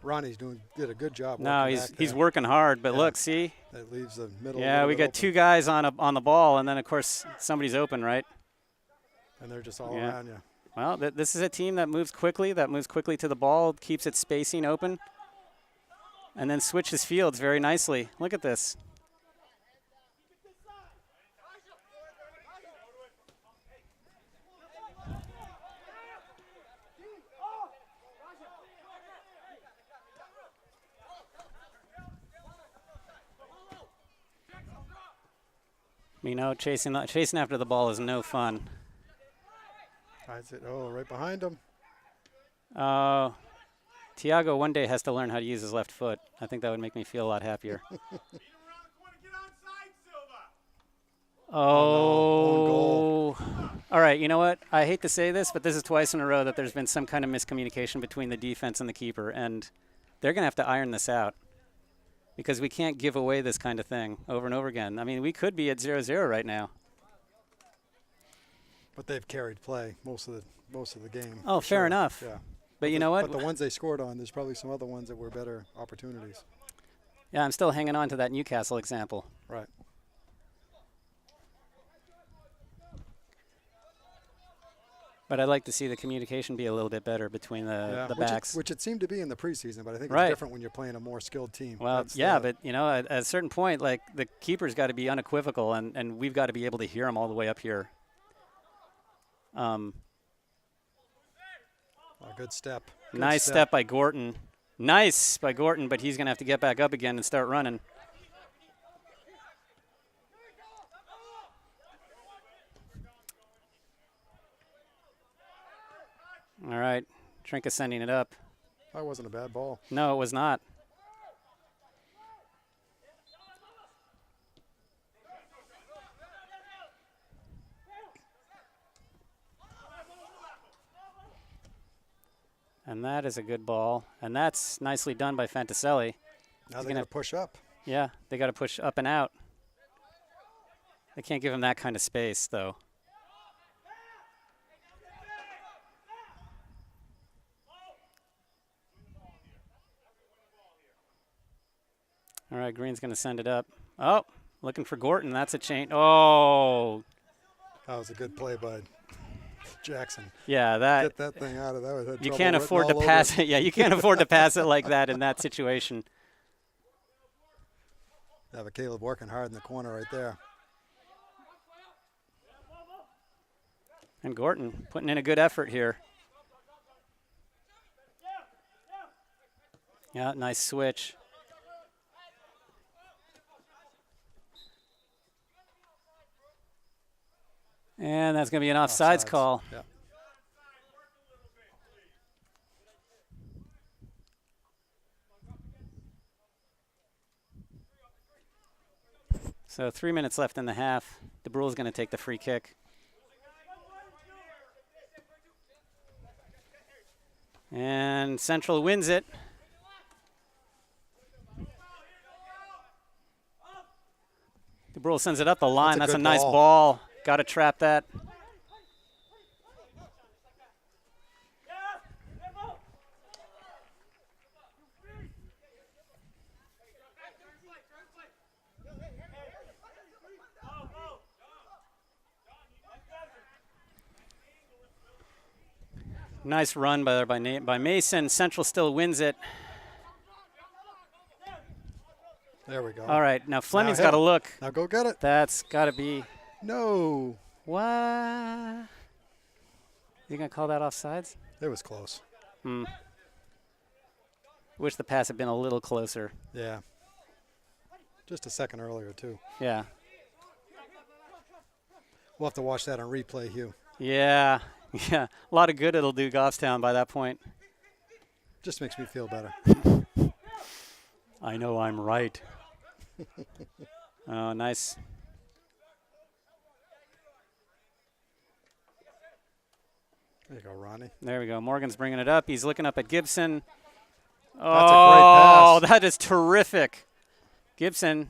Ronnie's did a good job. No, working he's back he's there. working hard, but Yeah. look, see? That leaves the middle. Yeah, we got two guys on the ball, and then of course somebody's open, right? and they're just all Yeah. around you. Well, this is a team that moves quickly to the ball, keeps its spacing open, and then switches fields very nicely. Look at this. You know, chasing after the ball is no fun. Hides it. Oh, right behind him. Tiago one day has to learn how to use his left foot. I think that would make me feel a lot happier. Oh. All right, you know what? I hate to say this, but this is twice in a row that there's been some kind of miscommunication between the defense and the keeper, and they're going to have to iron this out because we can't give away this kind of thing over and over again. I mean, we could be at 0-0 right now. But they've carried play most of the game. Oh, for fair sure. enough. Yeah. But you know what? But the ones they scored on, there's probably some other ones that were better opportunities. Yeah, I'm still hanging on to that Newcastle example. Right. But I'd like to see the communication be a little bit better between the backs. Which it seemed to be in the preseason, but I think Right. it's different when you're playing a more skilled team. Well, That's yeah, the- but, you know, at a certain point, like, the keeper's got to be unequivocal, and we've got to be able to hear him all the way up here. A good step. Good Nice step by Gorton. Nice by Gorton, but he's going to have to get back up again and start running. All right, Trinka sending it up. That wasn't a bad ball. No, it was not. And that is a good ball. And that's nicely done by Fantaselli. Now they're going to push up. Yeah, they got to push up and out. They can't give him that kind of space, though. All right, Green's going to send it up. Oh, looking for Gorton. That's a chain. Oh. That was a good play by Jackson. Yeah, that. Get that thing out of there. You can't afford to pass it. Yeah, you can't afford to pass it like that in that situation. Have a Caleb working hard in the corner right there. And Gorton putting in a good effort here. Yeah, nice switch. And that's going to be an offsides call. Yeah. So 3 minutes left in the half. The Bruins going to take the free kick. And Central wins it. The Bruins sends it up the line. That's a good nice ball. ball. Got to trap that. Nice run by Mason. Central still wins it. There we go. All right, now Fleming's hit got to him. look. Now go get it. That's got to be. No. What? You going to call that offsides? It was close. Wish the pass had been a little closer. Yeah. Just a second earlier, too. Yeah. We'll have to watch that on replay, Hugh. Yeah. Yeah. A lot of good it'll do Goffstown by that point. Just makes me feel better. I know I'm right. Oh, nice. There you go, Ronnie. There we go. Morgan's bringing it up. He's looking up at Gibson. That's a great pass. Oh, that is terrific. Gibson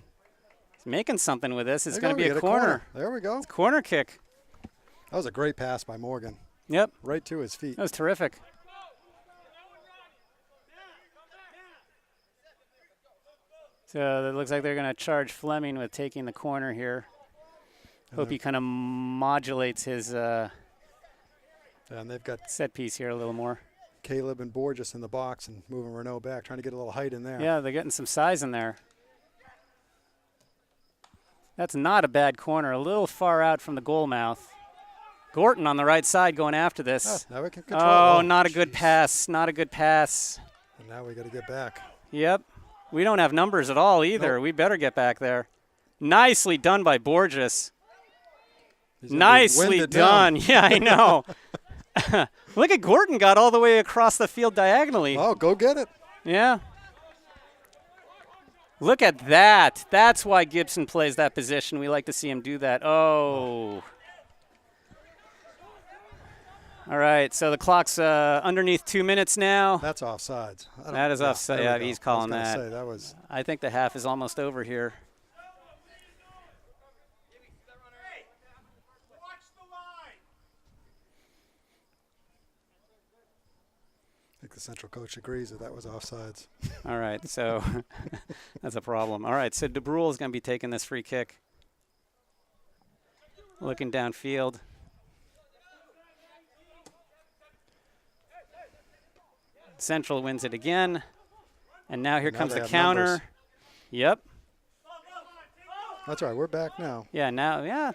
is making something with this. It's There you going to go, be we a get corner. There we go. Corner kick. That was a great pass by Morgan. Yep. Right to his feet. That was terrific. So it looks like they're going to charge Fleming with taking the corner here. Hope he kind of modulates his And they've got set piece here a little more. Caleb and Borges in the box and moving Renault back, trying to get a little height in there. Yeah, they're getting some size in there. That's not a bad corner. A little far out from the goal mouth. Gorton on the right side going after this. Now we can control. Oh, not a good pass. Not a good pass. And now we got to get back. Yep. We don't have numbers at all either. Nope. We better get back there. Nicely done by Borges. He's gonna be Nicely winded down. done. Yeah, I know. Look at Gorton got all the way across the field diagonally. Oh, go get it. Yeah. Look at that. That's why Gibson plays that position. We like to see him do that. Oh. All right, so the clock's underneath 2 minutes now. That's offsides. That is offside. there we Yeah, go. he's calling I was that. gonna say, that was I think the half is almost over here. I think the central coach agrees that was offsides. All right, so that's a problem. All right, so DeBrule is going to be taking this free kick. Looking downfield. Central wins it again. And now here Now comes they the have counter. numbers. Yep. That's right. We're back now. Yeah, now, yeah.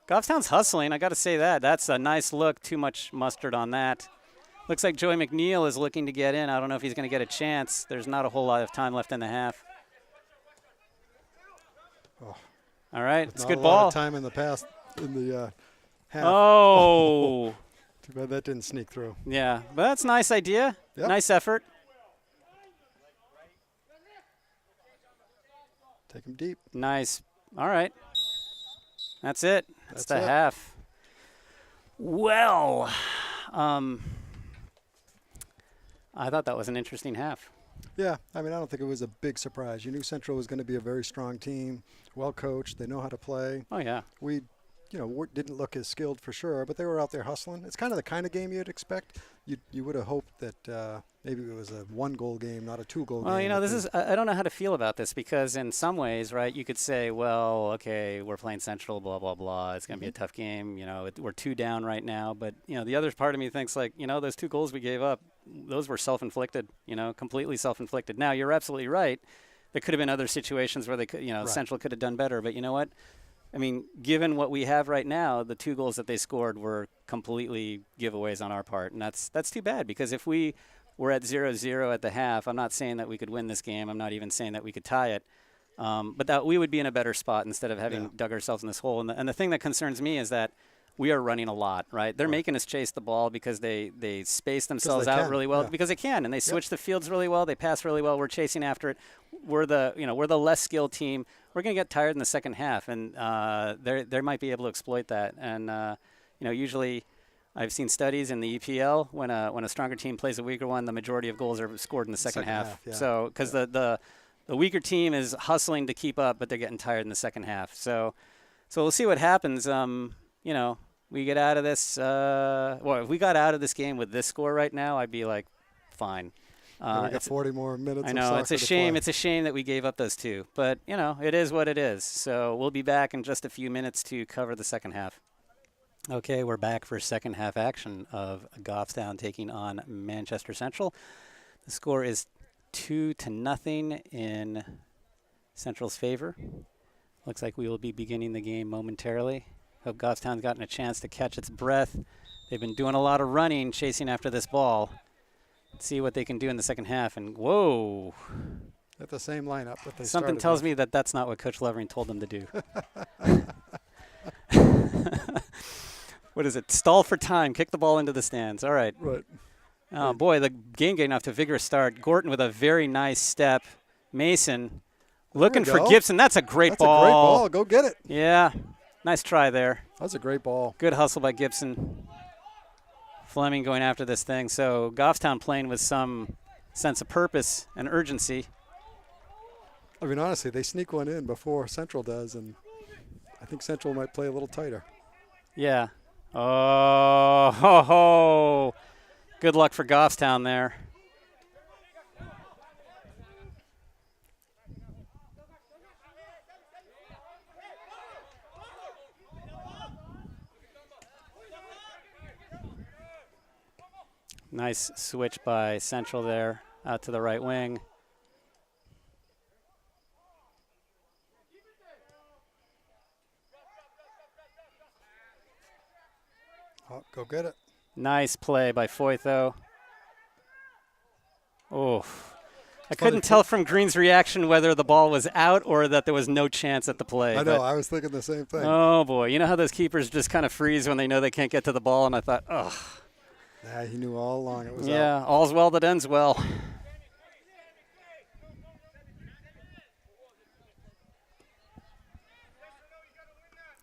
Goffstown's hustling. I got to say that. That's a nice look. Too much mustard on that. Looks like Joey McNeil is looking to get in. I don't know if he's going to get a chance. There's not a whole lot of time left in the half. Oh. All right, With it's not good a ball. lot of time in the past in the half. Oh. Too bad that didn't sneak through. Yeah, but that's a nice idea. Yep. Nice effort. Take him deep. Nice. All right. That's it. That's the it. half. Well, I thought that was an interesting half. Yeah, I mean, I don't think it was a big surprise. You knew Central was going to be a very strong team, well coached. They know how to play. Oh, yeah. We, didn't look as skilled for sure, but they were out there hustling. It's kind of the kind of game you'd expect. You would have hoped that maybe it was a one-goal game, not a two-goal game. Well, this is – I don't know how to feel about this because in some ways, right, you could say, well, okay, we're playing Central, blah, blah, blah. It's going to be a tough game. We're 2 down right now. But, the other part of me thinks, like, those 2 goals we gave up, those were self-inflicted, completely self-inflicted. Now, you're absolutely right. There could have been other situations where they could, Right. Central could have done better. But you know what? I mean, given what we have right now, the 2 goals that they scored were completely giveaways on our part. And that's too bad because if we were at 0-0 at the half, I'm not saying that we could win this game. I'm not even saying that we could tie it. But that we would be in a better spot instead of having dug ourselves in this hole. And the thing that concerns me is that we are running a lot, right? They're making us chase the ball because they space themselves they out can, really well yeah. because they can, and they switch the fields really well. They pass really well. We're chasing after it. We're the less skilled team. We're going to get tired in the second half, and they might be able to exploit that. And usually, I've seen studies in the EPL when a stronger team plays a weaker one, the majority of goals are scored in the second half. yeah. So because the weaker team is hustling to keep up, but they're getting tired in the second half. So we'll see what happens. We get out of this. If we got out of this game with this score right now, I'd be like, fine. we got 40 more minutes. I of know soccer it's a to shame. play. It's a shame that we gave up those 2, but it is what it is. So we'll be back in just a few minutes to cover the second half. Okay, we're back for second half action of Goffstown taking on Manchester Central. The score is 2-0 in Central's favor. Looks like we will be beginning the game momentarily. Hope Goffstown's gotten a chance to catch its breath. They've been doing a lot of running, chasing after this ball. Let's see what they can do in the second half. And whoa. At the same lineup that they Something started tells with. me that that's not what Coach Levering told them to do. What is it? Stall for time. Kick the ball into the stands. All right. Right. Oh, boy, the game getting off to a vigorous start. Gorton with a very nice step. Mason looking for go. Gibson. That's a great That's ball. a great ball. Go get it. Yeah. Nice try there. That's a great ball. Good hustle by Gibson. Fleming going after this thing. So Goffstown playing with some sense of purpose and urgency. I mean, honestly, they sneak one in before Central does, and I think Central might play a little tighter. Yeah. Oh, ho, ho. Good luck for Goffstown there. Nice switch by Central there, out to the right wing. Oh, go get it. Nice play by Foytho. Oh, I funny couldn't too. tell from Green's reaction whether the ball was out or that there was no chance at the play. I know. but- I was thinking the same thing. Oh, boy. You know how those keepers just kind of freeze when they know they can't get to the ball? And I thought, oh, Yeah, he knew all along it was out. yeah, all's well that ends well.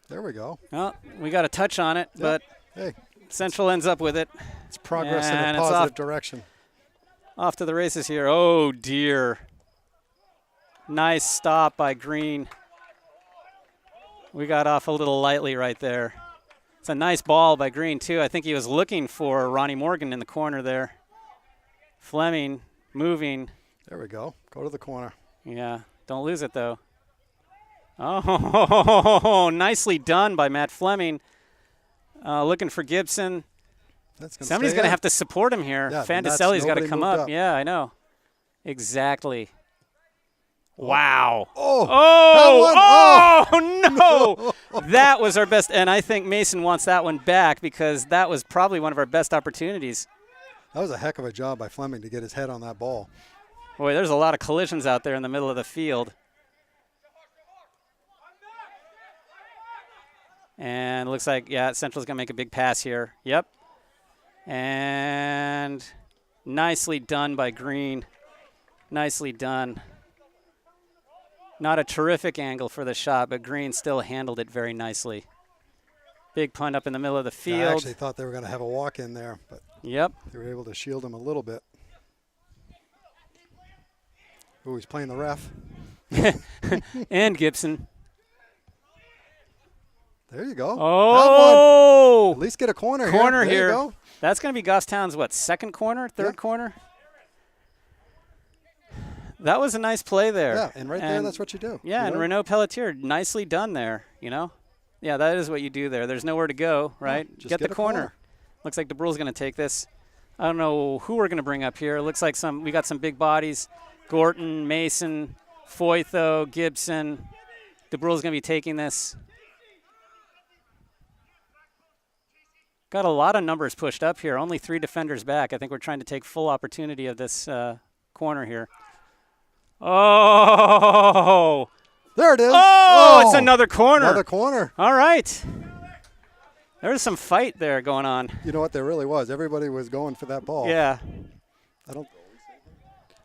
There we go. Well, we got a touch on it, but Hey, Central ends up with it. it's progress in And a it's positive off. direction. Off to the races here. Oh, dear. Nice stop by Green. We got off a little lightly right there. It's a nice ball by Green, too. I think he was looking for Ronnie Morgan in the corner there. Fleming moving. There we go. Go to the corner. Yeah, don't lose it, though. Oh, nicely done by Matt Fleming. Looking for Gibson. That's gonna Somebody's stay going to in. have to support him here. Yeah, and that's- Fantaselli's got to nobody come moved up. up. Yeah, I know. Exactly. Wow. Oh, Oh no. That was our best. And I think Mason wants that one back because that was probably one of our best opportunities. that was a heck of a job by Fleming to get his head on that ball. Boy, there's a lot of collisions out there in the middle of the field. And looks like, yeah, Central's going to make a big pass here. Yep. And nicely done by Green. Nicely done. Not a terrific angle for the shot, but Green still handled it very nicely. Big punt up in the middle of the I field. actually thought they were going to have a walk in there, but Yep. they were able to shield him a little bit. Oh, he's playing the ref. And Gibson. There you go. That one. Oh! At least get a corner, Corner here. here. There you go. That's going to be Goffstown's, what, second corner, third Yeah. corner? That was a nice play there. Yeah, and right there, that's what you do. Yeah, you and know? Renaud Pelletier, nicely done there, you know? Yeah, that is what you do there. There's nowhere to go, right? just get the get a corner. corner. Looks like DeBrule's going to take this. I don't know who we're going to bring up here. Looks like we got some big bodies. Gorton, Mason, Foytho, Gibson. DeBrule's going to be taking this. Got a lot of numbers pushed up here. Only 3 defenders back. I think we're trying to take full opportunity of this corner here. Oh! There it is. Oh, it's another corner. Another corner. All right. There's some fight there going on. You know what there really was? Everybody was going for that ball. Yeah. I don't.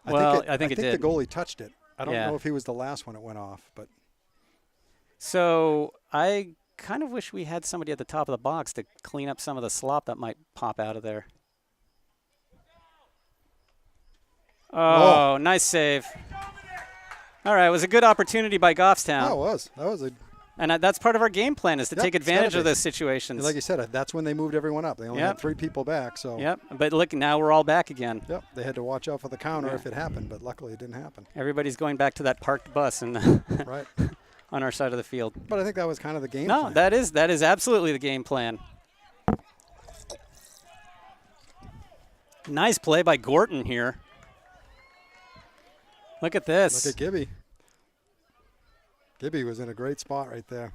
Well, I think it did. the goalie touched it. I don't Yeah. know if he was the last one it went off, but So I kind of wish we had somebody at the top of the box to clean up some of the slop that might pop out of there. Oh, nice save. All right, it was a good opportunity by Goffstown. that was a. And that's part of our game plan is to Yep, take it's gotta advantage of be. those situations. Like you said, that's when they moved everyone up. They only Yep. had 3 people back, so Yep, but look, now we're all back again. yep, they had to watch out for the counter Yeah. if it happened, but luckily it didn't happen. Everybody's going back to that parked bus Right. on our side of the field. But I think that was kind of the game No, plan. that is absolutely the game plan. Nice play by Gorton here. Look at this. Look at Gibby. Gibby was in a great spot right there.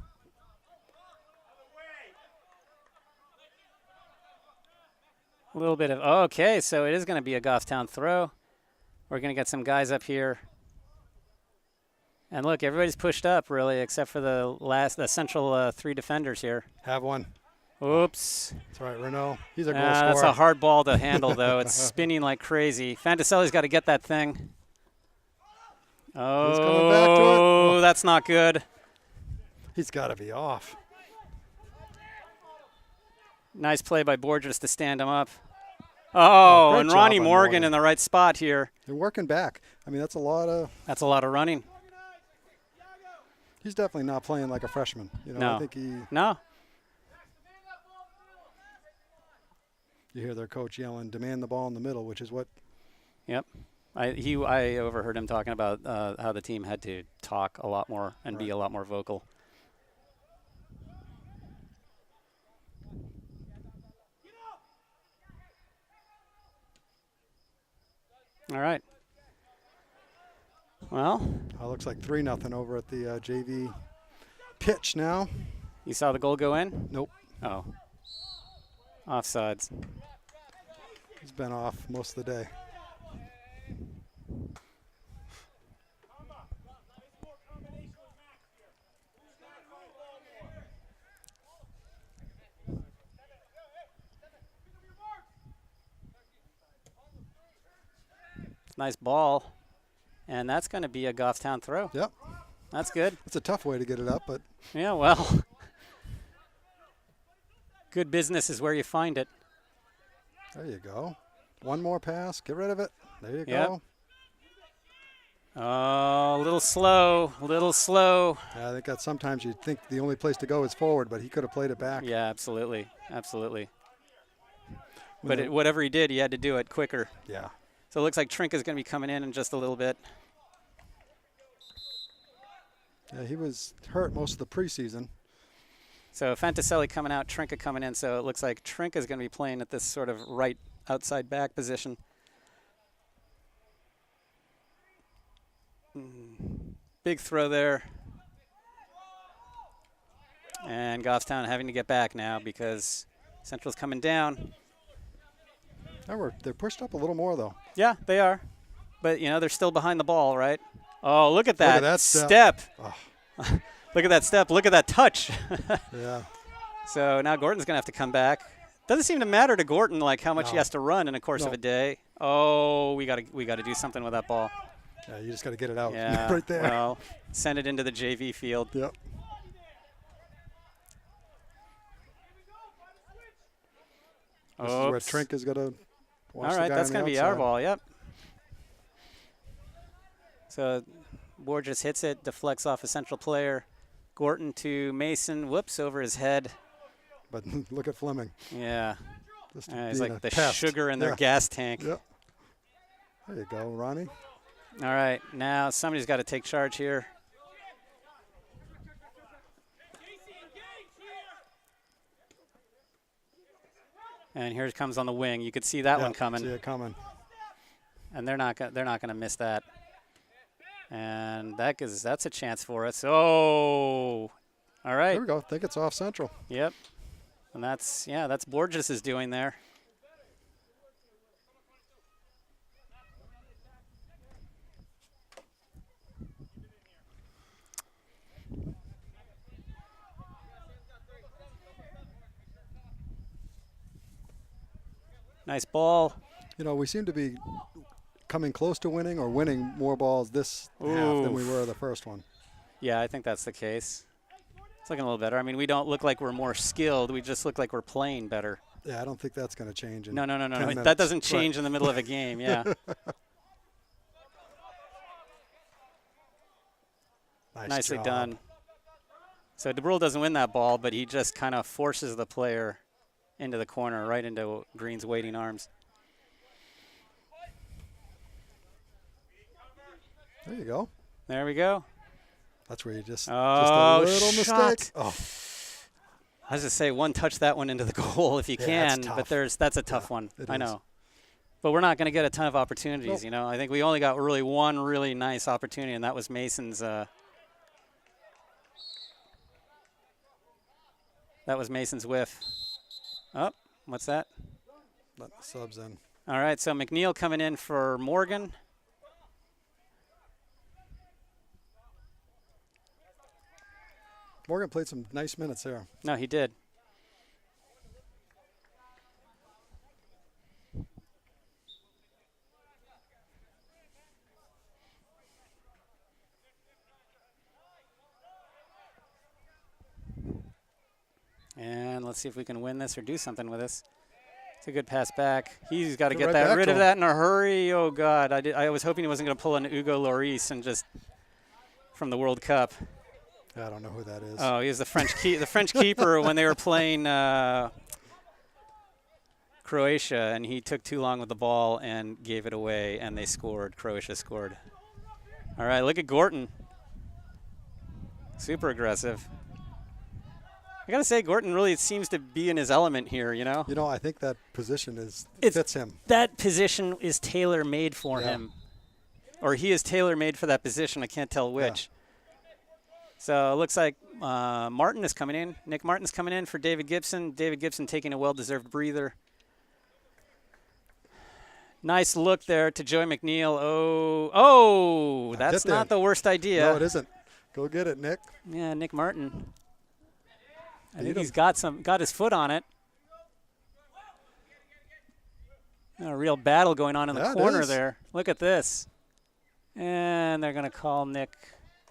A little bit of, okay, so it is going to be a Goffstown throw. We're going to get some guys up here. And look, everybody's pushed up, really, except for the central 3 defenders here. Have one. Oops. That's right, Renault. He's a goal scorer. That's a hard ball to handle, though. It's spinning like crazy. Fantaselli's got to get that thing. He's coming back to it. Oh, that's not good. He's got to be off. Nice play by Borges to stand him up. Oh, great and job Ronnie on Morgan Morgan. in the right spot here. They're working back. I mean, that's a lot of. That's a lot of running. He's definitely not playing like a freshman. You know, No. I think he. No. You hear their coach yelling, "Demand the ball in the middle," which is what. Yep. I overheard him talking about how the team had to talk a lot more and be a lot more vocal. All right. Well, Looks like 3-0 over at the JV pitch now. you saw the goal go in? Nope. Oh. Offsides. He's been off most of the day. Nice ball. And that's going to be a Goffstown throw. Yep. That's good. It's a tough way to get it up, but Yeah, well. Good business is where you find it. there you go. One more pass. Get rid of it. There you Yep. go. Oh, a little slow, a little slow. Yeah, I think that sometimes you think the only place to go is forward, but he could have played it back. Yeah, absolutely, absolutely. When But they- whatever he did, he had to do it quicker. Yeah. So it looks like Trinka's going to be coming in just a little bit. Yeah, he was hurt most of the preseason. So Fantaselli coming out, Trinka coming in. So it looks like Trinka's going to be playing at this sort of right outside back position. Big throw there. And Goffstown having to get back now because Central's coming down. They're pushed up a little more, though. Yeah, they are. But, you know, they're still behind the ball, right? Oh, look at that, that step. Oh. Look at that step. Look at that touch. Yeah. So now Gorton's going to have to come back. Doesn't seem to matter to Gorton like how much he No. has to run in the course of a day. Oh, we got to do something with that ball. Yeah, you just got to get it out Yeah. right there. Well, send it into the JV field. Yep. This is where Oops. Trink is going to watch All the right, guy that's on going to the be our outside. ball, yep. So Borges hits it, deflects off a central player. Gorton to Mason, whoops, over his head. But look at Fleming. Yeah, Just he's being like a the pest. sugar in their Yeah. gas tank. Yep. There you go, Ronnie. All right, now somebody's got to take charge here. And here it comes on the wing. You could see that one coming. See it coming. And they're not going to miss that. And that's a chance for us. Oh, all right. There we go. I think it's off central. Yep. And that's Borges is doing there. Nice ball. You know, we seem to be coming close to winning or winning more balls this half than we Oof. were the first one. Yeah, I think that's the case. It's looking a little better. I mean, we don't look like we're more skilled. We just look like we're playing better. Yeah, I don't think that's going to change. In No. 10 That minutes. doesn't change in the middle of a game. Yeah. Nicely job. done. So DeBrule doesn't win that ball, but he just kind of forces the player into the corner, right into Green's waiting arms. There you go. There we go. That's where you just Oh, a little shot. mistake. Oh, I was just say one touch that one into the goal if you Yeah, that's can, tough. but that's a tough Yeah, one. it I is. know. But we're not going to get a ton of opportunities, Nope. you know. I think we only got really one really nice opportunity, and that was Mason's. That was Mason's whiff. Oh, what's that? Let the subs in. All right, so McNeil coming in for Morgan. Morgan played some nice minutes there. No, he did. And let's see if we can win this or do something with this. It's a good pass back. He's got to Go get right back rid to of him. that in a hurry. Oh, God. I was hoping he wasn't going to pull an Hugo Lloris and just from the World Cup. I don't know who that is. Oh, he was the French keeper when they were playing Croatia, and he took too long with the ball and gave it away, and they scored. Croatia scored. All right, look at Gorton. Super aggressive. I got to say, Gorton really seems to be in his element here, you know? You know, I think that position It's- fits him. That position is tailor-made for Yeah. him. Or he is tailor-made for that position. I can't tell which. So it looks like Martin is coming in. Nick Martin's coming in for David Gibson. David Gibson taking a well-deserved breather. Nice look there to Joey McNeil. Oh, that's Hit there. not the worst idea. No, it isn't. Go get it, Nick. Yeah, Nick Martin. I Beat think him. he's got his foot on it. A real battle going on in Yeah, the it corner is. there. Look at this. And they're going to call Nick.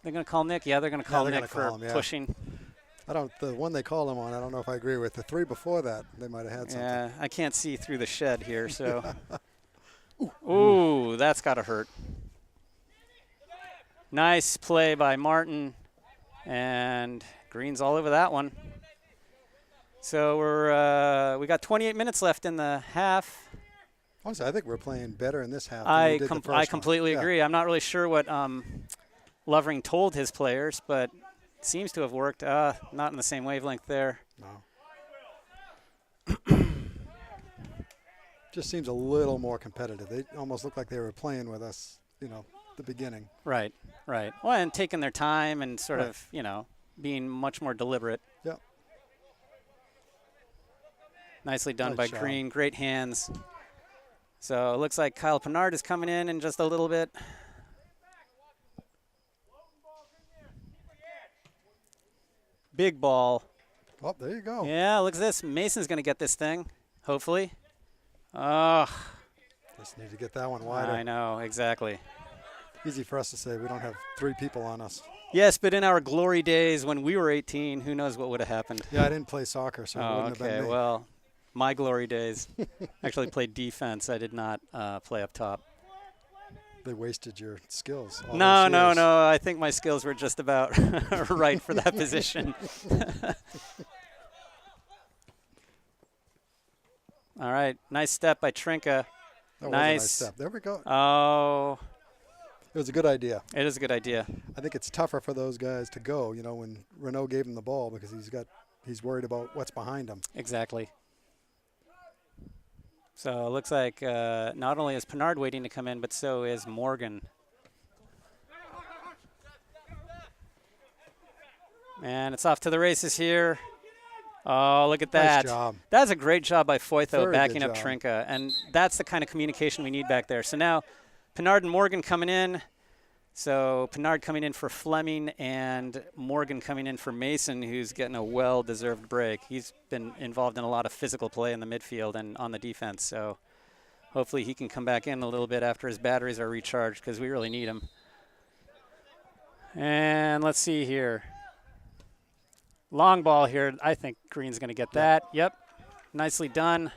They're going to call Nick. Yeah, they're going to call they're Nick gonna for call him, yeah. pushing. The one they call him on, I don't know if I agree with. The three before that, they might have had something. Yeah, I can't see through the shed here, so. Ooh, that's got to hurt. Nice play by Martin, and Green's all over that one. So we got 28 minutes left in the half. Honestly, I think we're playing better in this half than we I did the first one. completely Yeah. agree. I'm not really sure what Lovering told his players, but it seems to have worked. Not in the same wavelength there. No. Just seems a little more competitive. They almost look like they were playing with us, you know, the beginning. Right. Well, and taking their time and sort Right. of, you know, being much more deliberate. Yep. Nicely done Nice by job. Green. Great hands. So it looks like Kyle Pennard is coming in just a little bit. Big ball. Oh, there you go. Yeah, look at this. Mason's going to get this thing, hopefully. Oh, Just need to get that one wider. I know, exactly. Easy for us to say. We don't have three people on us. Yes, but in our glory days when we were 18, who knows what would have happened. Yeah, I didn't play soccer, so it Oh, wouldn't have okay. been me. Well, my glory days. Actually played defense. I did not play up top. They wasted your skills. all No. those years. I think my skills were just about right for that position. All right. Nice step by Trinka. That was a Nice. nice step. There we go. Oh, It was a good idea. it is a good idea. I think it's tougher for those guys to go, you know, when Renault gave him the ball because he's worried about what's behind him. Exactly. So it looks like not only is Pennard waiting to come in, but so is Morgan. And it's off to the races here. Oh, look at that. Nice job. That's a great job by Foytho Very backing good up job. Trinka. And that's the kind of communication we need back there. So now Pennard and Morgan coming in. So Pennard coming in for Fleming and Morgan coming in for Mason, who's getting a well-deserved break. He's been involved in a lot of physical play in the midfield and on the defense. So hopefully he can come back in a little bit after his batteries are recharged because we really need him. And let's see here. Long ball here. I think Green's going to get that. Yep. Nicely done.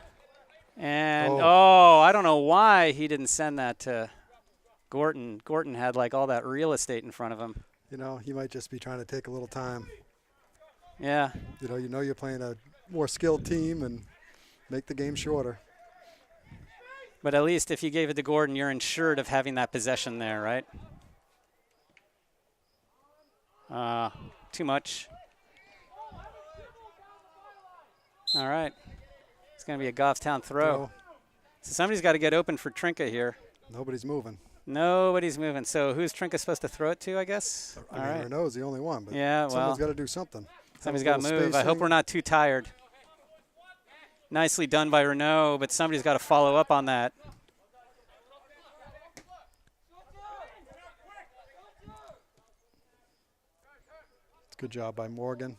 And, I don't know why he didn't send that to Gorton. Gorton had like all that real estate in front of him. You know, he might just be trying to take a little time. Yeah. You know you're playing a more skilled team and make the game shorter. But at least if you gave it to Gordon, you're insured of having that possession there, right? Too much. All right. It's going to be a Goffstown throw. So somebody's got to get open for Trinka here. Nobody's moving. Nobody's moving. So who's Trinka supposed to throw it to, I guess? I mean, Renault's the only one, but yeah, well, someone's got to do something. Somebody's got to move. I hope we're not too tired. Nicely done by Renault, but somebody's got to follow up on that. Good job by Morgan.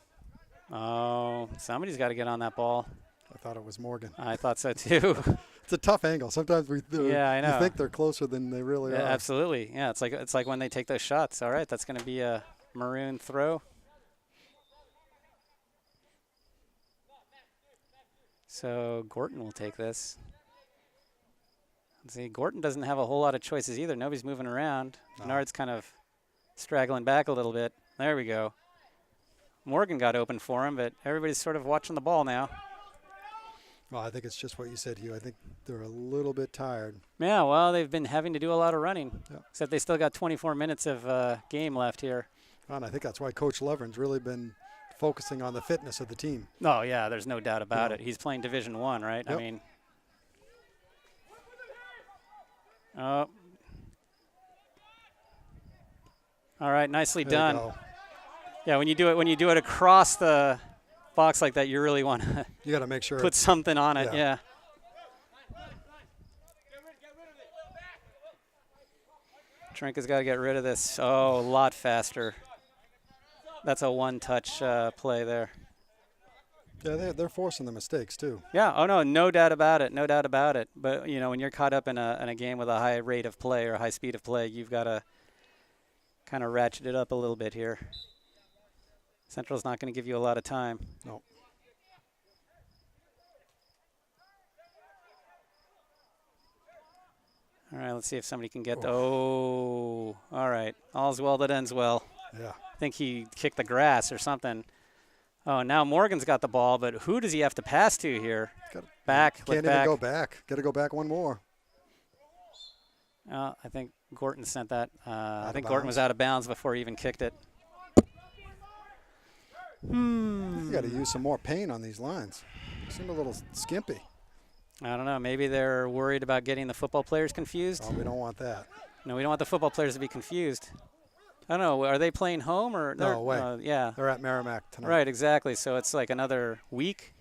Oh, somebody's got to get on that ball. I thought it was Morgan. I thought so too. It's a tough angle. Sometimes yeah, I know. you think they're closer than they really Yeah, are. absolutely. Yeah, it's like when they take those shots. All right, that's going to be a maroon throw. So Gorton will take this. Let's see, Gorton doesn't have a whole lot of choices either. Nobody's moving around. No. Bernard's kind of straggling back a little bit. There we go. Morgan got open for him, but everybody's sort of watching the ball now. Well, I think it's just what you said, Hugh. I think they're a little bit tired. Yeah, well, they've been having to do a lot of running, Yep. except they still got 24 minutes of game left here. And I think that's why Coach Lovren's really been focusing on the fitness of the team. Oh, yeah, there's no doubt about Yeah. it. He's playing Division I, right? I Yep. mean, oh. All right, nicely There done. you go. Yeah, when you do it across the box like that, you really want to You got to make sure. put something on it. Yeah. Trinka's got to get rid of this. Oh, a lot faster. That's a one-touch play there. Yeah, they're forcing the mistakes too. Yeah. Oh no, no doubt about it. No doubt about it. But you know, when you're caught up in a game with a high rate of play or a high speed of play, you've got to kind of ratchet it up a little bit here. Central's not going to give you a lot of time. No. All right, let's see if somebody can get. Oh, all right. All's well that ends well. Yeah. I think he kicked the grass or something. Oh, now Morgan's got the ball, but who does he have to pass to here? Back. Can't look even back. go back. Got to go back one more. I think Gorton sent that. I of think Gorton bounds. was out of bounds before he even kicked it. You got to use some more paint on these lines. Seem a little skimpy. I don't know. Maybe they're worried about getting the football players confused. Oh, we don't want that. No, we don't want the football players to be confused. I don't know. Are they playing home or? No, away. Yeah. They're at Merrimack tonight. Right, exactly. So it's like another week.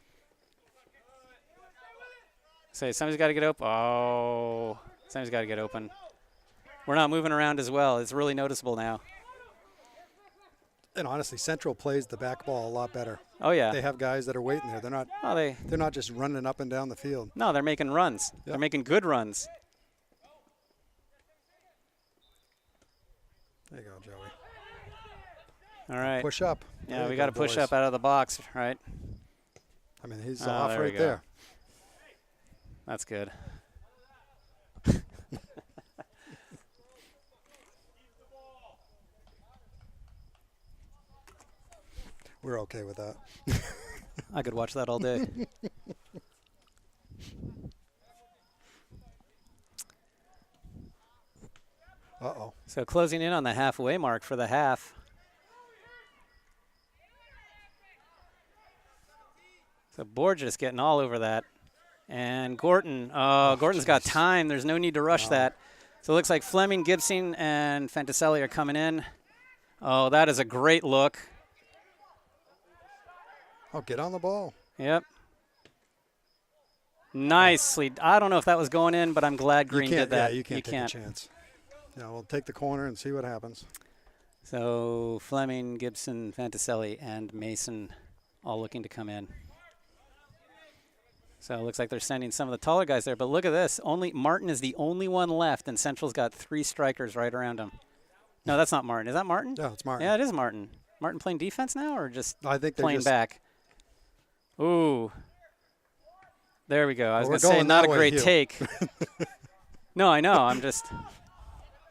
Say, somebody's got to get open. Oh, somebody's got to get open. We're not moving around as well. It's really noticeable now. And honestly, Central plays the back ball a lot better. Oh yeah. They have guys that are waiting there. They're not just running up and down the field. No, they're making runs. Yep. They're making good runs. There you go, Joey. All right. Push up. Yeah, There we you got to go, push boys. up out of the box, right? I mean, he's Oh, off there we right go. there. That's good. We're okay with that. I could watch that all day. Uh-oh. So closing in on the halfway mark for the half. So Borges getting all over that. And Gorton, Gorton's got jeez. time. There's no need to rush No. that. So it looks like Fleming, Gibson, and Fantaselli are coming in. Oh, that is a great look. Oh, get on the ball. Yep. Nicely. I don't know if that was going in, but I'm glad Green you can't, did that. Yeah, you can't take a chance. Yeah, we'll take the corner and see what happens. So Fleming, Gibson, Fantaselli, and Mason all looking to come in. So it looks like they're sending some of the taller guys there. But look at this. Only Martin is the only one left, and Central's got 3 strikers right around him. No, that's not Martin. Is that Martin? Yeah, it's Martin. Yeah, it is Martin. Martin playing defense now or just I think they're playing just, back? Ooh. There we go. I was Well, going we're to say, going not that a way, great Hugh. take. No, I know. I'm just.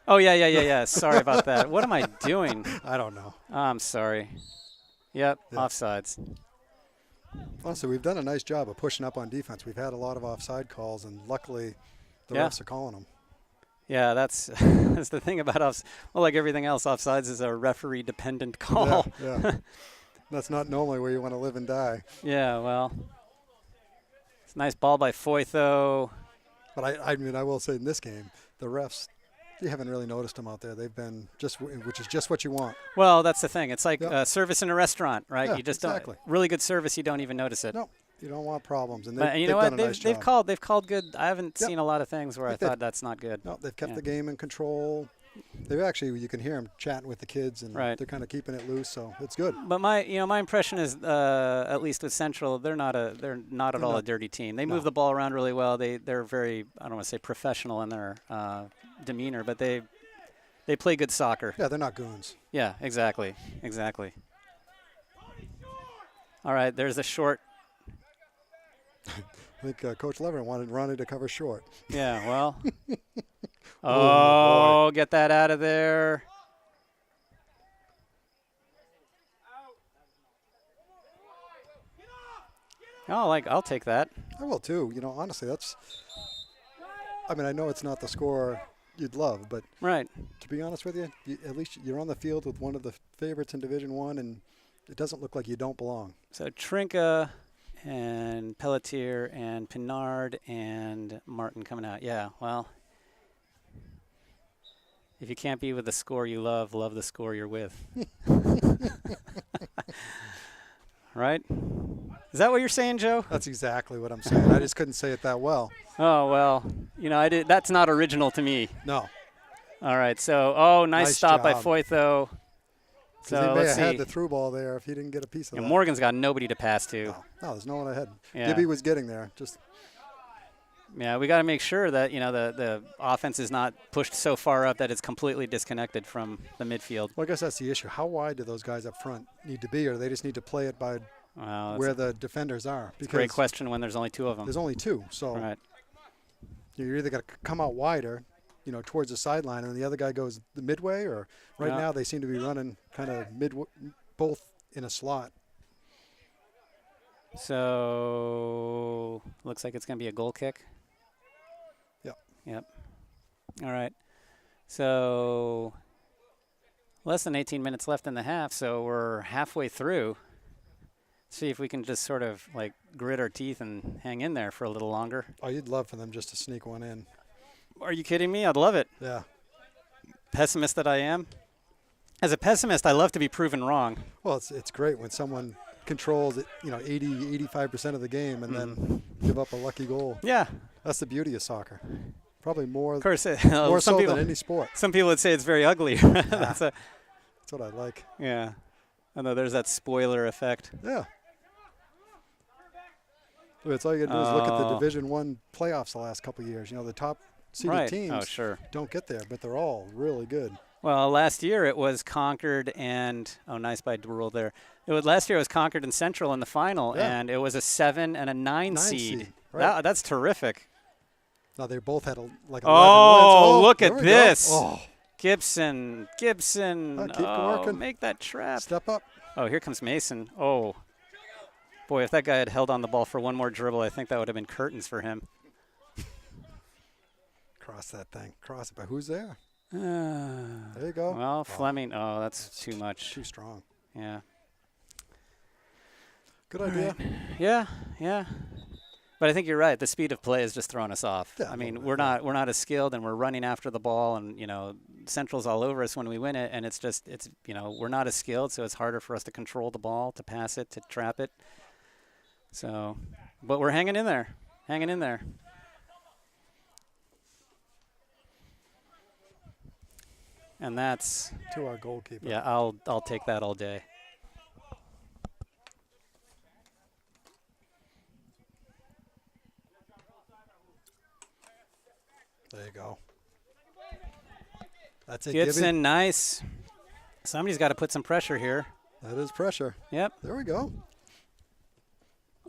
Oh, yeah. Sorry about that. What am I doing? I don't know. I'm sorry. Yep, Yeah. offsides. Honestly, we've done a nice job of pushing up on defense. We've had a lot of offside calls, and luckily the Yeah. refs are calling them. Yeah, that's that's the thing about offs. Well, like everything else, offsides is a referee-dependent call. Yeah. That's not normally where you want to live and die. Yeah, well, it's a nice ball by Foytho. But I mean, I will say in this game, the refs, you haven't really noticed them out there. They've been which is just what you want. Well, that's the thing. It's like Yep. Service in a restaurant, right? Yeah, You just exactly. don't really good service. You don't even notice it. No, you don't want problems. And But you they've know done what? a nice They've job. called good. I haven't Yep. seen a lot of things where I Like they've- thought that's not good. No, they've kept Yeah. the game in control. They've actually, you can hear them chatting with the kids, and Right. they're kind of keeping it loose, so it's good. But my impression is, at least with Central, they're not at all a not- dirty team. They no. move the ball around really well. They're very, I don't want to say professional in their demeanor, but they play good soccer. Yeah, they're not goons. Yeah, exactly. All right, there's a short. I think Coach Lever wanted Ronnie to cover short. Yeah, well. Oh, Get that out of there. Oh, I'll take that. I will too. You know, honestly, I mean, I know it's not the score you'd love, but Right. to be honest with you, at least you're on the field with one of the favorites in Division One, and it doesn't look like you don't belong. So Trinka and Pelletier and Pinard and Martin coming out. Yeah, well, if you can't be with the score you love the score you're with. Right? Is that what you're saying, Joe? That's exactly what I'm saying. I just couldn't say it that well. Oh, well, I did. That's not original to me. No. All right, so, nice stop by job. Foytho. 'Cause So they may let's have see. had the through ball there if he didn't get a piece of that. Morgan's got nobody to pass to. No, there's no one ahead. Yeah. Gibby was getting there. Just Yeah, we got to make sure that the offense is not pushed so far up that it's completely disconnected from the midfield. well, I guess that's the issue. How wide do those guys up front need to be, or do they just need to play it by Wow, that's where the defenders are? a great question when there's only two of them. There's only two, so Right. you're either going to come out wider, towards the sideline, and the other guy goes the midway, or right Yeah. now they seem to be running kind of both in a slot. So looks like it's going to be a goal kick. Yep. All right. So less than 18 minutes left in the half, so we're halfway through. See if we can just sort of grit our teeth and hang in there for a little longer. Oh, you'd love for them just to sneak one in. Are you kidding me? I'd love it. Yeah. Pessimist that I am. As a pessimist, I love to be proven wrong. Well, it's great when someone controls it, 85% of the game and then give up a lucky goal. Yeah. That's the beauty of soccer. Probably more Of course, more some so people, than any sport. some people would say it's very ugly. That's That's what I like. yeah. I know there's that spoiler effect. Yeah. It's all you got to do is look at the Oh. Division One playoffs the last couple of years. The top seeded Right. teams Oh, sure. don't get there, but they're all really good. Well, last year it was Concord and nice by Rule there. Last year it was Concord and Central in the final, Yeah. and it was a 7 and a 9 seed. right. That's terrific. Now they both had 11 wins. Oh, look there at we go. this. Oh, Gibson. Keep working. Make that trap. step up. Oh, here comes Mason. Oh. Boy, if that guy had held on the ball for one more dribble, I think that would have been curtains for him. Cross that thing. Cross it. But who's there? There There you go. Well, Fleming. Oh, that's too much. Too strong. Yeah. Good idea. Yeah. But I think you're right. The speed of play is just throwing us off. Yeah, I mean, a we're little bit, not as skilled, and we're running after the ball, and Central's all over us when we win it, and it's we're not as skilled, so it's harder for us to control the ball, to pass it, to trap it. So, but we're hanging in there. And that's To our goalkeeper. yeah. I'll take that all day. There you go. That's it, Gibson, Gibby. nice. Somebody's got to put some pressure here. That is pressure. Yep. There we go.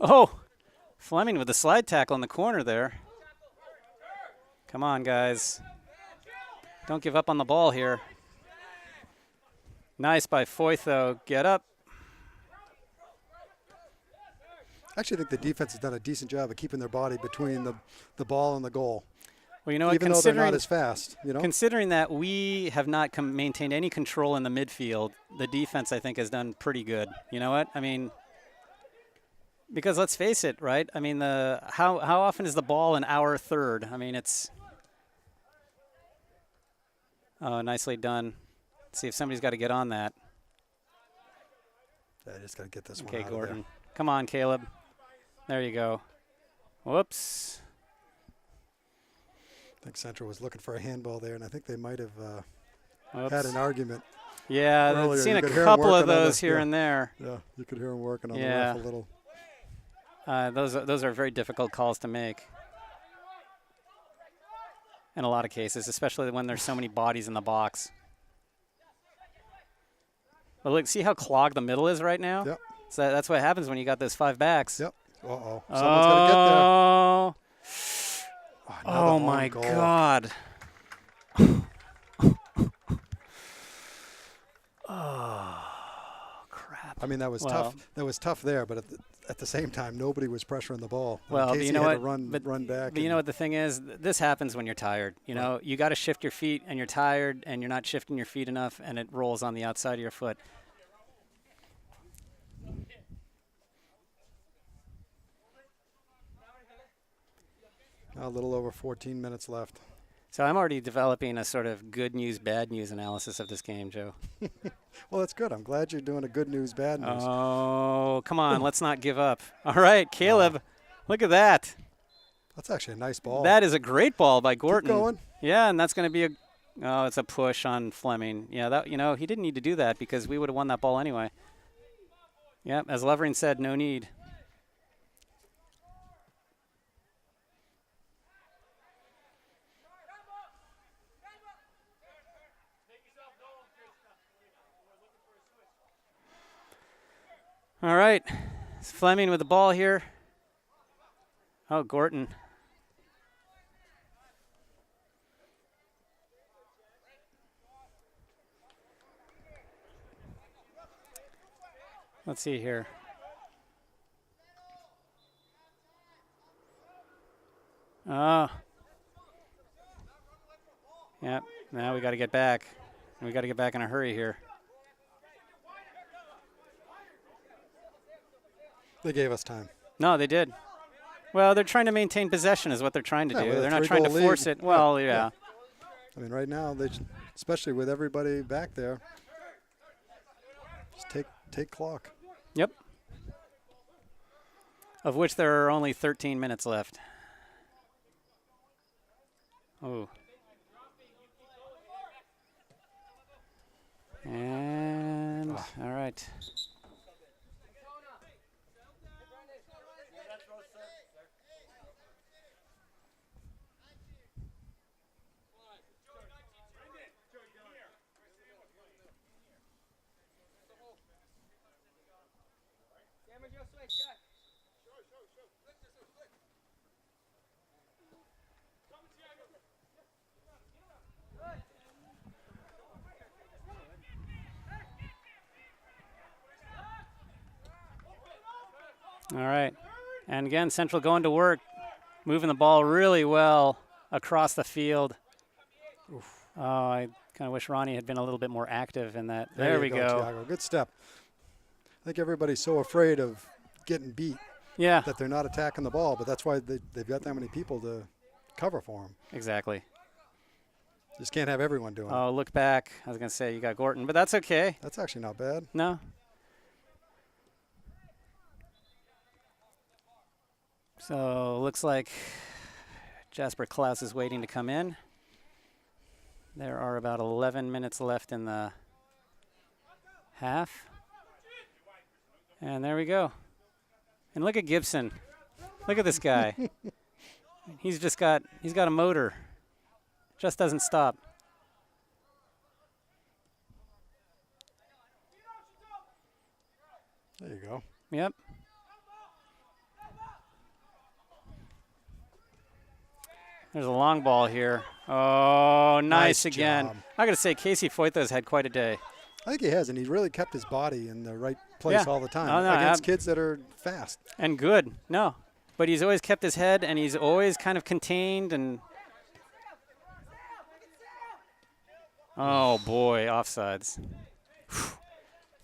Oh, Fleming with the slide tackle in the corner there. Come on, guys. Don't give up on the ball here. Nice by Foytho. Get up. I actually think the defense has done a decent job of keeping their body between the ball and the goal. Well, you know what? Even though they're not as fast, Considering that we have not maintained any control in the midfield, the defense, I think, has done pretty good. You know what? I mean, Because let's face it, right? I mean, how often is the ball an hour third? I mean, it's nicely done. Let's see if somebody's got to get on that. I just got to get this one Okay, out Gordon. of Come on, Caleb. There you go. Whoops. there. I think Central was looking for a handball there, and I think they might have Whoops. had an argument. Yeah, earlier. I've seen You a could hear 'em couple of working on those the- here yeah. and there. Yeah, you could hear him working on Yeah. the ref a little. Those are very difficult calls to make. In a lot of cases, especially when there's so many bodies in the box. But look, see how clogged the middle is right now? Yep. So that's what happens when you got those 5 backs. Yep. Uh-oh. Someone's got to get there. Oh, Another oh long my goal. God. Oh, crap. I mean, that was Well- tough. That was tough there, but at the same time, nobody was pressuring the ball. Well, but Casey you know had what? to run back. But you and- know what the thing is? This happens when you're tired. You know, you got to shift your feet, and you're tired, and you're not shifting your feet enough, and it rolls on the outside of your foot. A little over 14 minutes left. So I'm already developing a sort of good news, bad news analysis of this game, Joe. Well, that's good. I'm glad you're doing a good news, bad news. Oh, come on. Let's not give up. All right, Caleb. Look at that. That's actually a nice ball. That is a great ball by Gorton. going. Yeah, and that's going to be it's a push on Fleming. Yeah, that he didn't need to do that because we would have won that ball anyway. Yeah, as Levering said, no need. All right, it's Fleming with the ball here. Oh, Gorton. Let's see here. Oh. Yep, now we got to get back. We got to get back in a hurry here. They gave us time. No, they did. Well, they're trying to maintain possession is what they're trying to Yeah, do. with a They're not trying to 3-goal force lead. it. Well, Yeah, yeah. I mean, right now, especially with everybody back there, just take clock. Yep. Of which there are only 13 minutes left. Oh. And, all right. All right. And again, Central going to work, moving the ball really well across the field. Oh, I kind of wish Ronnie had been a little bit more active in that. There you we go. Thiago. Good step. I think everybody's so afraid of getting beat Yeah, that they're not attacking the ball, but that's why they've got that many people to cover for them. exactly. Just can't have everyone doing it. Oh, look back. I was going to say you got Gorton, but that's okay. That's actually not bad. No. So looks like Jasper Klaus is waiting to come in. There are about 11 minutes left in the half. And there we go. And look at Gibson. Look at this guy. He's got a motor. Just doesn't stop. There you go. Yep. There's a long ball here. Oh, nice again. job. I got to say, Casey Foytha's had quite a day. I think he has, and he really kept his body in the right place Yeah. all the time Oh, no, against kids that are fast. And good. No. But he's always kept his head, and he's always kind of contained. And oh, boy, offsides.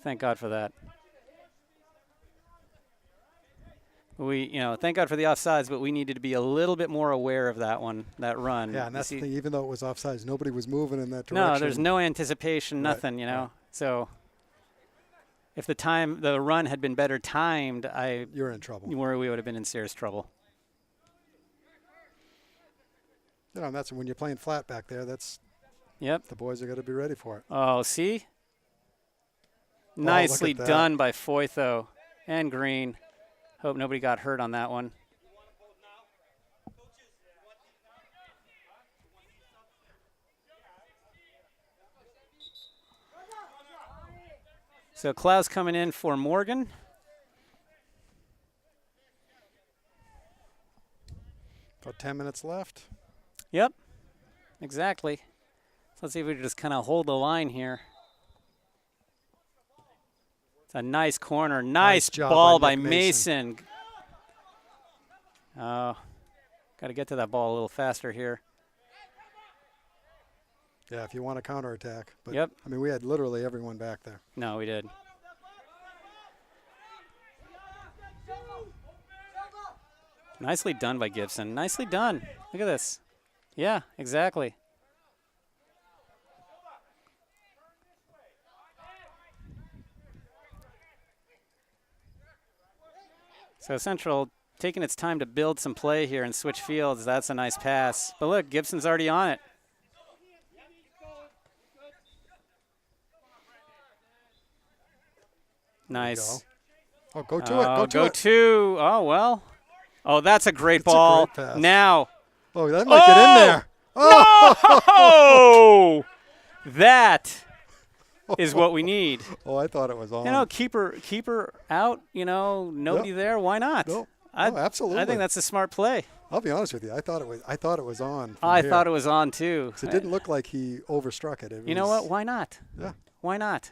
Thank God for that. Thank God for the offsides, but we needed to be a little bit more aware of that one, that run. Yeah, and You that's see- the thing. Even though it was offsides, nobody was moving in that direction. No, there's no anticipation, Right, nothing, you know. right. So if the run had been better timed, You're in trouble. we would have been in serious trouble. And that's when you're playing flat back there. That's Yep. the boys are going to be ready for it. Oh, see? look Nicely at that. done by Foytho and Green. Hope nobody got hurt on that one. So Klaus coming in for Morgan. About 10 minutes left. Yep, exactly. So let's see if we can just kind of hold the line here. It's a nice corner. Nice job ball by by Nick Mason. Oh, got to get to that ball a little faster here. Yeah, if you want a counterattack. But, Yep. I mean, we had literally everyone back there. No, we did. Nicely done by Gibson. Nicely done. Look at this. Yeah, exactly. So Central taking its time to build some play here and switch fields. That's a nice pass. But look, Gibson's already on it. Nice. Oh, go to it. Go to Go it. to. Oh, well. Oh, that's a great It's a ball. great pass. Now. Oh, that might get in there. Oh! That is what we need. Oh, I thought it was on. You know, keeper out, nobody there. Why not? No. I, No, absolutely. I think that's a smart play. I'll be honest with you. I thought it was on. I thought it was on, too. 'Cause it didn't look like he overstruck it. You know what? Why not? Yeah. Why not?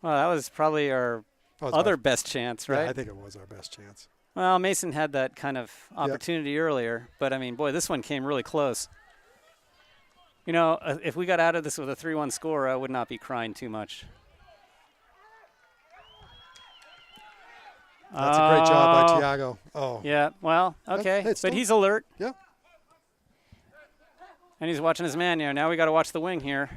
Well, that was probably our Oh, it's other by- best chance, yeah, right? I think it was our best chance. Well, Mason had that kind of opportunity earlier, but I mean, boy, this one came really close. You know, if we got out of this with a 3-1 score, I would not be crying too much. That's a great job by Oh, Tiago. Oh, Yeah, well, okay, it's but still- he's alert, yeah. and he's watching his man here. Now we got to watch the wing here.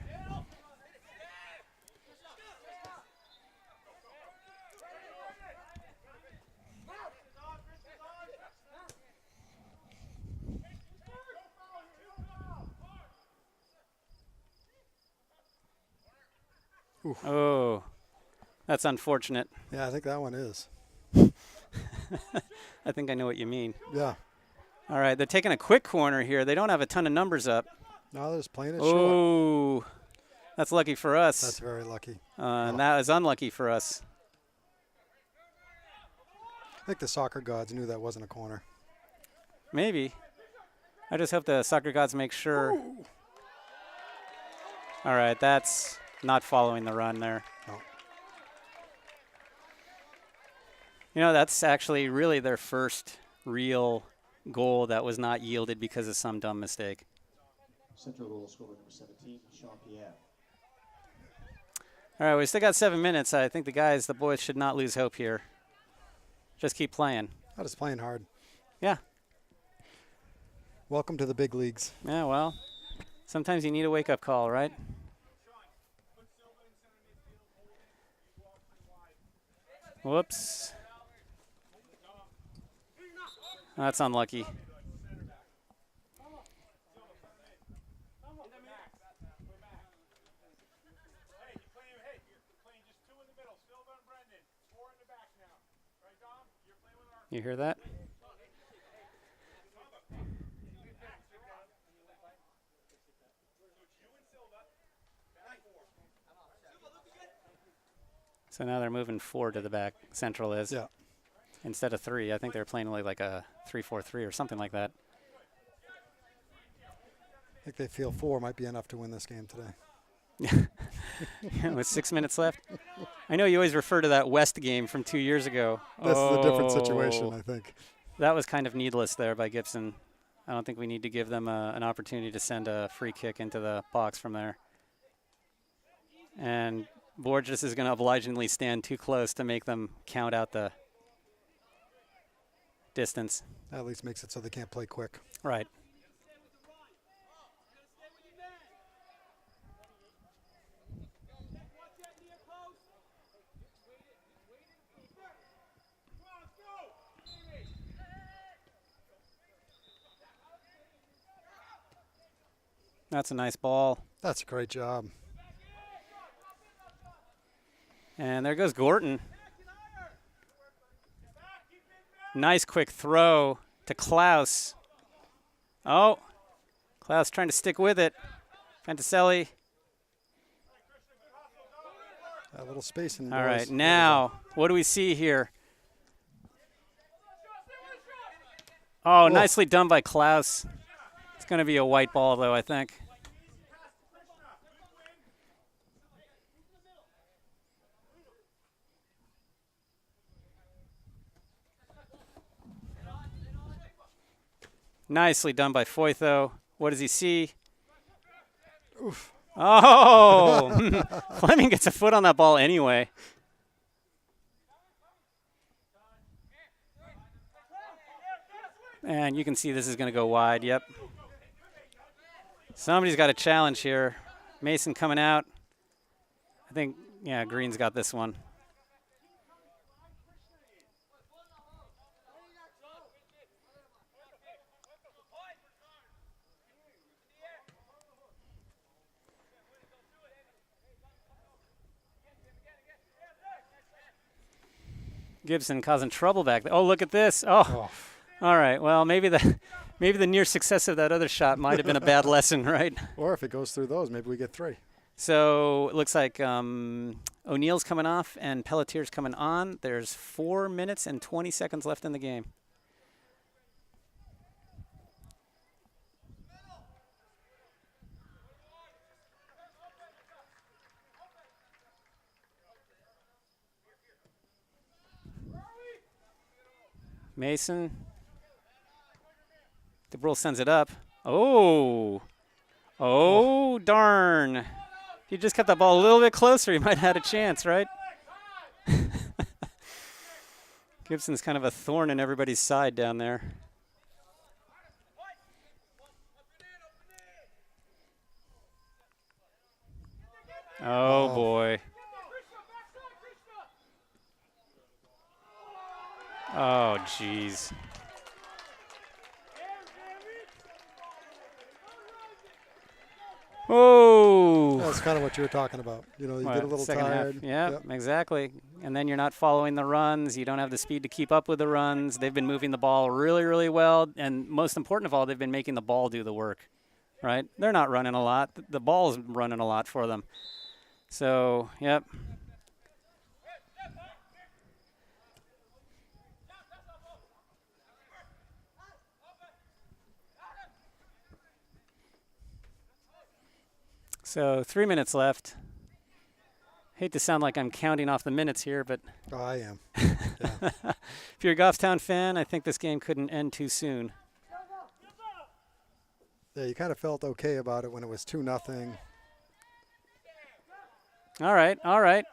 Oh, that's unfortunate. Yeah, I think that one is. I think I know what you mean. Yeah. All right, they're taking a quick corner here. They don't have a ton of numbers up. No, they're just playing it short. Oh, that's lucky for us. That's very lucky. And that is unlucky for us. I think the soccer gods knew that wasn't a corner. Maybe. I just hope the soccer gods make sure. All right, that's not following the run there. No. You know, that's actually really their first real goal that was not yielded because of some dumb mistake. Central goal scorer number 17, Sean Pierre. All right, we still got 7 minutes. I think the boys should not lose hope here. Just keep playing. That is playing hard. Yeah. Welcome to the big leagues. Yeah, well, sometimes you need a wake-up call, right? Whoops. That's unlucky. You hear that? So now they're moving 4 to the back. Central is. Yeah. Instead of 3. I think they're playing like a 3-4-3 or something like that. I think they feel 4 might be enough to win this game today. With 6 minutes left. I know you always refer to that West game from 2 years ago. This is a different situation, I think. That was kind of needless there by Gibson. I don't think we need to give them an opportunity to send a free kick into the box from there. And Borges is going to obligingly stand too close to make them count out the distance. That at least makes it so they can't play quick. Right. That's a nice ball. That's a great job. And there goes Gorton. Nice quick throw to Klaus. Oh, Klaus trying to stick with it. Fantaselli. A little space in. All right, now what do we see here? Oh, Whoa. nicely done by Klaus. It's going to be a white ball, though, I think. Nicely done by Foytho. What does he see? Oof. Oh! Fleming gets a foot on that ball anyway. And you can see this is going to go wide. Yep. Somebody's got a challenge here. Mason coming out. I think, yeah, Green's got this one. Gibson causing trouble back there. Oh, look at this. Oh. All right. Well, maybe the near success of that other shot might have been a bad lesson, right? Or if it goes through those, maybe we get 3. So it looks like O'Neill's coming off and Pelletier's coming on. There's 4 minutes and 20 seconds left in the game. Mason. DeBrule sends it up. Oh. Oh, darn. If he just kept that ball a little bit closer, he might have had a chance, right? Gibson's kind of a thorn in everybody's side down there. Oh, boy. Oh, jeez. Oh. That's kind of what you were talking about. You know, you get a little second tired. Half. Yep, exactly. And then you're not following the runs. You don't have the speed to keep up with the runs. They've been moving the ball really, really well. And most important of all, they've been making the ball do the work, right? They're not running a lot. The ball's running a lot for them. So, yep. So 3 minutes left. Hate to sound like I'm counting off the minutes here, but Oh, I am. Yeah. if you're a Goffstown fan, I think this game couldn't end too soon. Yeah, you kind of felt okay about it when it was 2-0. All right, all right.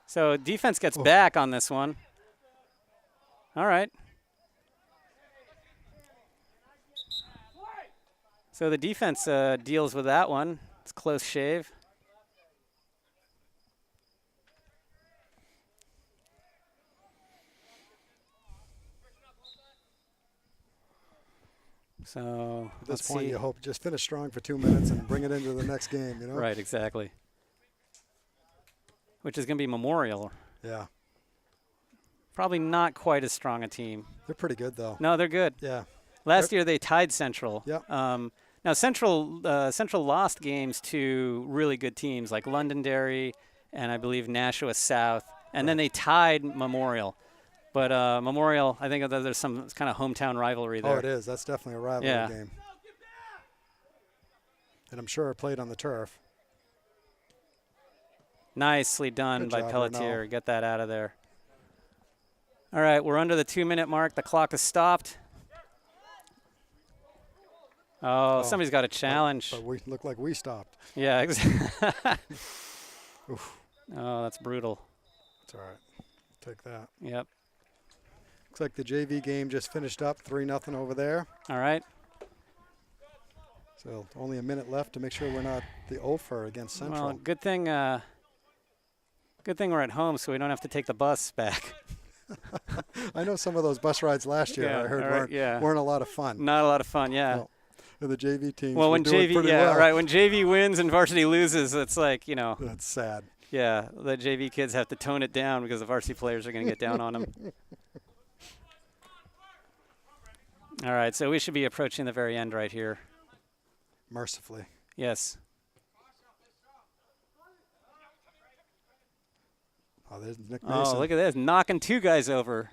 So defense gets back on this one. All right. So the defense deals with that one. It's a close shave. So At let's this point, see. you hope just finish strong for 2 minutes and bring it into the next game, you know? Right, exactly. Which is going to be Memorial. Yeah. Probably not quite as strong a team. They're pretty good, though. No, they're good. Yeah. Last year they tied Central. Yep. Now Central lost games to really good teams like Londonderry and I believe Nashua South, and then they tied Memorial. But Memorial, I think that there's some kind of hometown rivalry there. Oh, it is. That's definitely a rivalry game. And I'm sure it played on the turf. Nicely done Good by job, Pelletier. Ronald. Get that out of there. All right, we're under the 2-minute mark. The clock has stopped. Oh, somebody's got a challenge. But we look like we stopped. Yeah, exactly. Oh, that's brutal. It's all right. Take that. Yep. Looks like the JV game just finished up, 3-0 over there. All right. So only a minute left to make sure we're not the offer against Central. Well, good thing we're at home, so we don't have to take the bus back. I know some of those bus rides last year Yeah, I heard all right, weren't a lot of fun. Not a lot of fun, yeah. No. And the JV teams Well, were when doing JV, pretty yeah, well. right. When JV wins and varsity loses, it's like, That's sad. yeah, the JV kids have to tone it down because the varsity players are going to get down on them. All right, so we should be approaching the very end right here. Mercifully. Yes. Oh, there's Nick Mason. Oh, look at this, knocking two guys over.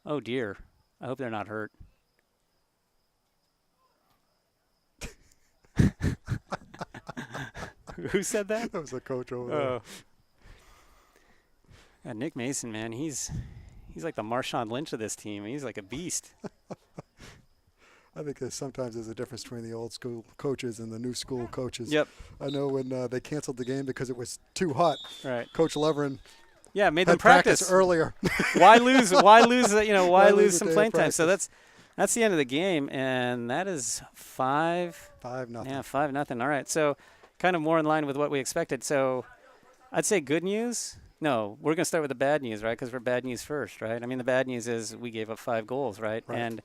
Oh dear. I hope they're not hurt. Who said that? That was the coach over there. Oh. Yeah, Nick Mason, man, he's like the Marshawn Lynch of this team. He's like a beast. I think sometimes there's a difference between the old school coaches and the new school coaches. Yep. I know when they canceled the game because it was too hot, Right. Coach Levering Yeah, made them had practice practice. earlier. Why lose? Why lose? Why lose lose a some day of playing time? So practice? that's the end of the game, and that is 5. 5-0. Yeah, 5-0. All right, so kind of more in line with what we expected. So I'd say good news. No, we're gonna start with the bad news, right? Because we're bad news first, right? I mean, the bad news is we gave up 5 goals, right? Right. And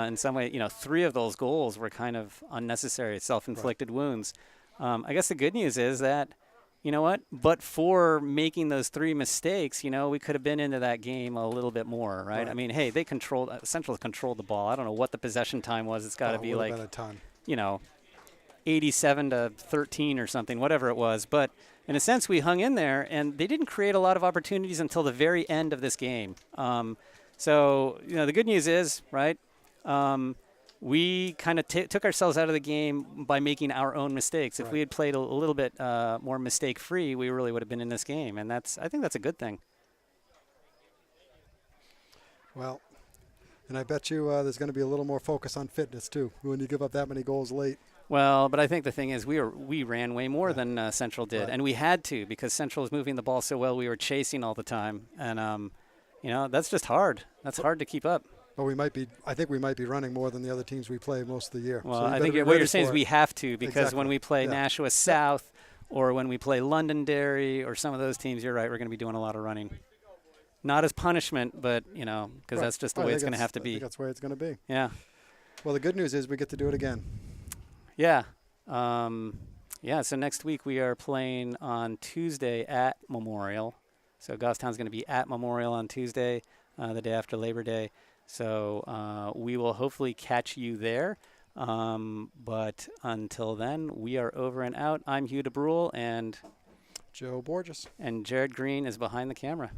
in some way, 3 of those goals were kind of unnecessary, self-inflicted wounds. I guess the good news is that, you know what? But for making those 3 mistakes, we could have been into that game a little bit more, right? Right. I mean, hey, they controlled. Central controlled the ball. I don't know what the possession time was. It's got to Oh, be would like, have been a ton. 87-13 or something, whatever it was. But in a sense, we hung in there, and they didn't create a lot of opportunities until the very end of this game. So the good news is, right? We kind of took ourselves out of the game by making our own mistakes. If we had played a little bit more mistake-free, we really would have been in this game, and I think that's a good thing. Well, and I bet you there's going to be a little more focus on fitness too when you give up that many goals late. Well, but I think the thing is we ran way more than Central did, Right. and we had to because Central was moving the ball so well. We were chasing all the time, and that's just hard. That's hard to keep up. But I think we might be running more than the other teams we play most of the year. Well, So you I better think be what ready you're saying is for we it. have to because when Exactly. we play Yeah. Nashua South or when we play Londonderry or some of those teams, you're right, we're going to be doing a lot of running. Not as punishment, but, because Right. that's just the I way think it's going to that's- have to I be. think that's the way it's going to be. Yeah. Well, the good news is we get to do it again. Yeah. So next week we are playing on Tuesday at Memorial. So Goffstown's going to be at Memorial on Tuesday, the day after Labor Day. So we will hopefully catch you there. But until then, we are over and out. I'm Hugh DeBrule, and Joe Borges. Jared Green is behind the camera.